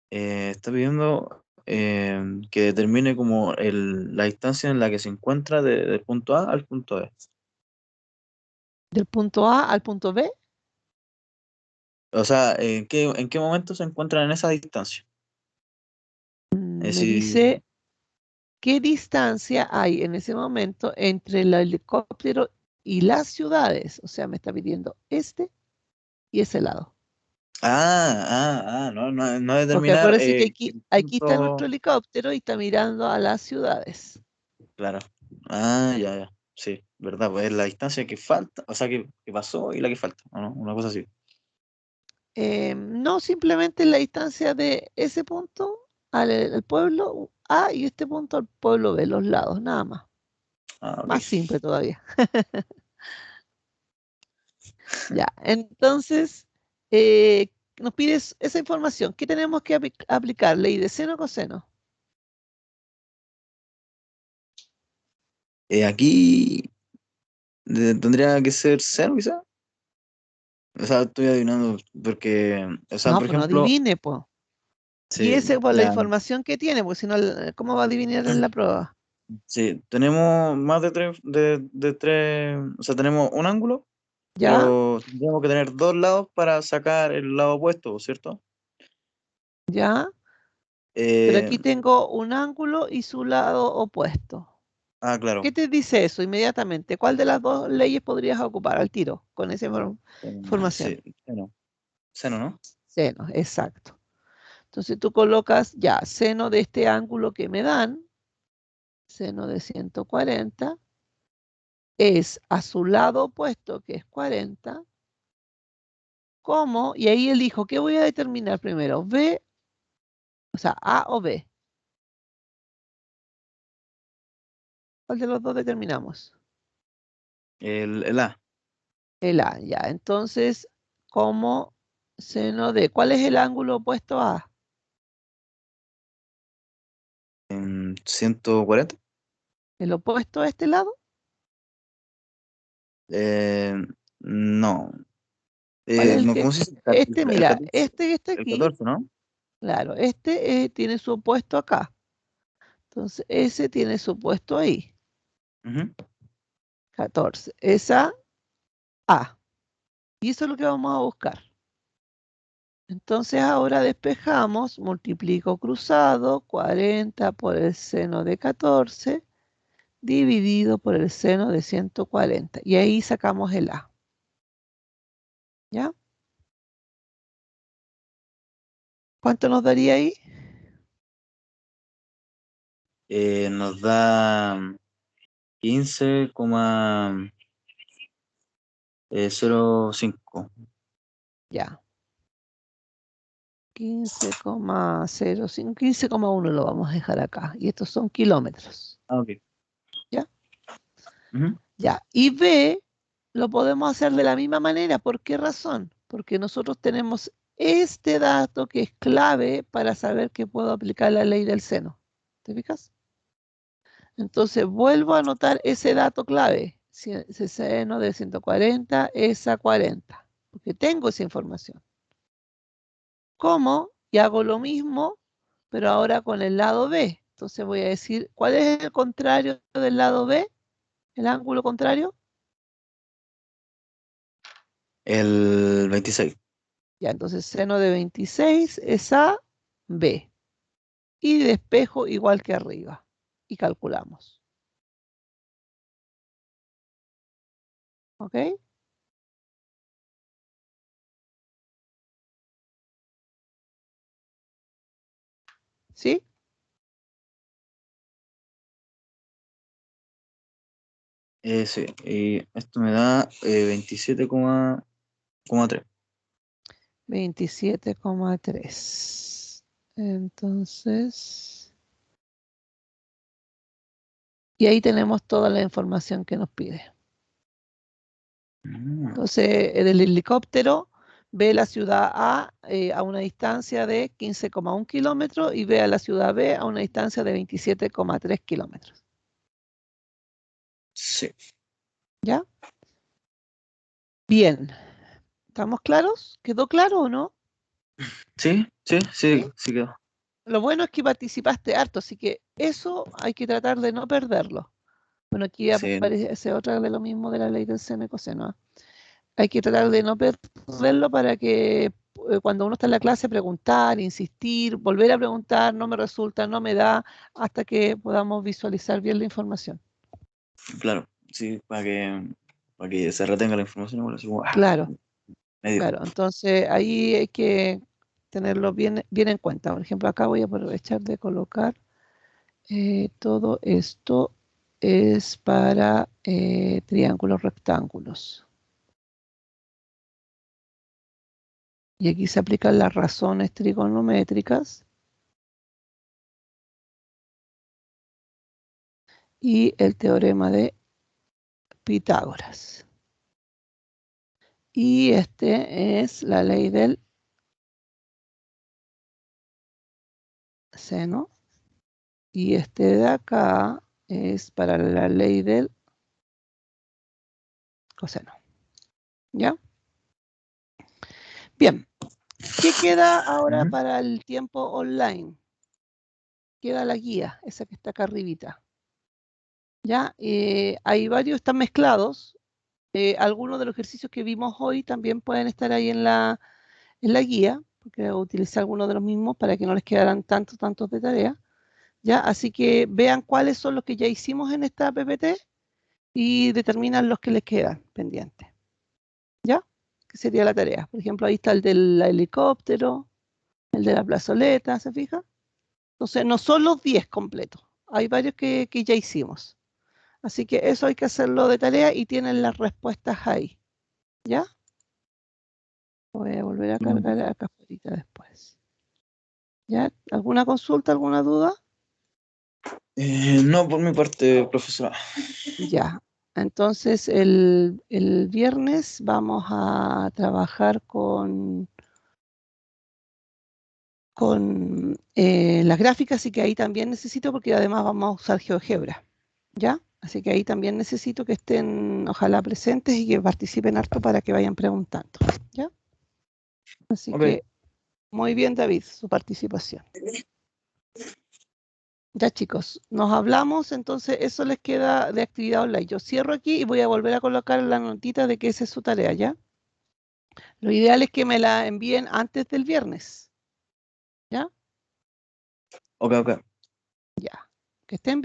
S3: Está pidiendo que determine como la distancia en la que se encuentra del punto A al punto B.
S1: ¿Del punto A al punto B?
S3: O sea, ¿en qué momento se encuentran en esa distancia? Es
S1: Me
S3: decir,
S1: dice qué distancia hay en ese momento entre el helicóptero y las ciudades. O sea, me está pidiendo este y ese lado.
S3: no, no, no
S1: Porque
S3: determinar
S1: acuérdese que aquí,
S3: el
S1: aquí está nuestro
S3: punto,
S1: helicóptero y está mirando a las ciudades.
S3: claro. Ya, ya. Sí, verdad, pues es la distancia que falta, o sea, que pasó y la que falta, ¿o no? Una cosa así.
S1: No simplemente la distancia de ese punto al pueblo A y este punto al pueblo B, los lados, nada más.
S3: Ah, ok.
S1: Más simple todavía. Ya, entonces nos pides esa información. ¿Qué tenemos que aplicar? ¿Ley de seno o coseno?
S3: Aquí tendría que ser cero, quizá. O sea, estoy adivinando porque, o sea,
S1: No,
S3: por
S1: pues no
S3: ejemplo,
S1: adivine, pues.
S3: sí,
S1: Guíese por la
S3: ya,
S1: información que tiene, porque si no, ¿cómo va a adivinar en la prueba?
S3: sí, tenemos más de tres, o sea, tenemos un ángulo,
S1: ¿Ya?
S3: pero tendríamos que tener dos lados para sacar el lado opuesto, ¿cierto?
S1: ¿Ya? Pero
S3: Eh,
S1: aquí tengo un ángulo y su lado opuesto.
S3: claro.
S1: ¿Qué te dice eso inmediatamente? ¿Cuál de las dos leyes podrías ocupar al tiro con esa información?
S3: Sí, seno, seno, ¿no?
S1: Seno, exacto. Entonces tú colocas ya seno de este ángulo que me dan, seno de 140, es a su lado opuesto, que es 40, como, y ahí elijo, ¿qué voy a determinar primero? ¿B, o sea, A o B? ¿Cuál de los dos determinamos?
S3: El A.
S1: El A, ya. Entonces, como seno de, ¿cuál es el ángulo opuesto a A?
S3: 140.
S1: ¿El opuesto a este lado?
S3: Eh, no.
S1: ¿Cuál es el
S3: No,
S1: que?
S3: ¿cómo se dice?
S1: Este,
S3: El
S1: mira,
S3: 14,
S1: este que está
S3: el
S1: aquí,
S3: 14, ¿no?
S1: claro, este tiene su opuesto acá. Entonces, ese tiene su opuesto ahí,
S3: Ujú.
S1: 14. Esa A. Y eso es lo que vamos a buscar. Entonces ahora despejamos, multiplico cruzado, 40 por el seno de 14, dividido por el seno de 140. Y ahí sacamos el A. ¿Ya? ¿Cuánto nos daría ahí?
S3: Nos da 15,05.
S1: Ya. 15,05, 15,1 lo vamos a dejar acá. Y estos son kilómetros.
S3: Ah, ok.
S1: ¿Ya?
S3: Ujú.
S1: Ya. Y B lo podemos hacer de la misma manera. ¿Por qué razón? Porque nosotros tenemos este dato que es clave para saber que puedo aplicar la ley del seno. ¿Te fijas? Entonces vuelvo a anotar ese dato clave. Ese seno de 140 es a 40. Porque tengo esa información. ¿Cómo? Y hago lo mismo, pero ahora con el lado B. Entonces voy a decir, ¿cuál es el contrario del lado B? ¿El ángulo contrario?
S3: El 26.
S1: Ya, entonces seno de 26 es a B. Y despejo igual que arriba. Y calculamos. ¿Ok? ¿Sí?
S3: Sí, y esto me da 27,3.
S1: 27,3. Entonces, y ahí tenemos toda la información que nos pide. Entonces, el helicóptero ve la ciudad A una distancia de 15,1 kilómetros y ve a la ciudad B a una distancia de 27,3 kilómetros.
S3: Sí.
S1: ¿Ya? Bien. ¿Estamos claros? ¿Quedó claro o no?
S3: Sí, sí, sí,
S1: ¿Sí?
S3: sí quedó.
S1: Lo bueno es que participaste harto, así que eso hay que tratar de no perderlo. Bueno, aquí
S3: Sí,
S1: aparece otra de lo mismo de la ley del seno y coseno. Hay que tratar de no perderlo para que cuando uno está en la clase preguntar, insistir, volver a preguntar, no me resulta, no me da, hasta que podamos visualizar bien la información.
S3: claro, sí, para que se retenga la información, igual así como,
S1: Claro,
S3: medio.
S1: claro. Entonces ahí hay que tenerlo bien, bien en cuenta. Por ejemplo, acá voy a aprovechar de colocar todo esto es para triángulos rectángulos. Y aquí se aplican las razones trigonométricas y el teorema de Pitágoras. Y este es la ley del seno. Y este de acá es para la ley del coseno. ¿Ya? Bien. ¿Qué queda ahora
S3: Ujú.
S1: para el tiempo online? Queda la guía, esa que está acá arribita. ¿Ya? Hay varios, están mezclados. Algunos de los ejercicios que vimos hoy también pueden estar ahí en la guía, porque utilicé algunos de los mismos para que no les quedaran tantos de tarea. ¿Ya? Así que vean cuáles son los que ya hicimos en esta PPT y determinan los que les quedan pendientes. ¿Ya? Que sería la tarea. Por ejemplo, ahí está el del helicóptero, el de la plazoleta, ¿se fija? Entonces, no son los 10 completos. Hay varios que ya hicimos. Así que eso hay que hacerlo de tarea y tienen las respuestas ahí. ¿Ya? Voy a volver a cargar acá afuera después. ¿Ya? ¿Alguna consulta, alguna duda?
S3: No, por mi parte, profesora.
S1: Ya. Entonces, el viernes vamos a trabajar con las gráficas, así que ahí también necesito, porque además vamos a usar GeoGebra, ¿ya? Así que ahí también necesito que estén, ojalá, presentes y que participen harto para que vayan preguntando, ¿ya? Así
S3: Ok.
S1: que, muy bien, David, su participación. Ya, chicos, nos hablamos, entonces eso les queda de actividad online. Yo cierro aquí y voy a volver a colocar la notita de que esa es su tarea, ¿ya? Lo ideal es que me la envíen antes del viernes, ¿ya?
S3: Ok.
S1: Ya. Que estén bien.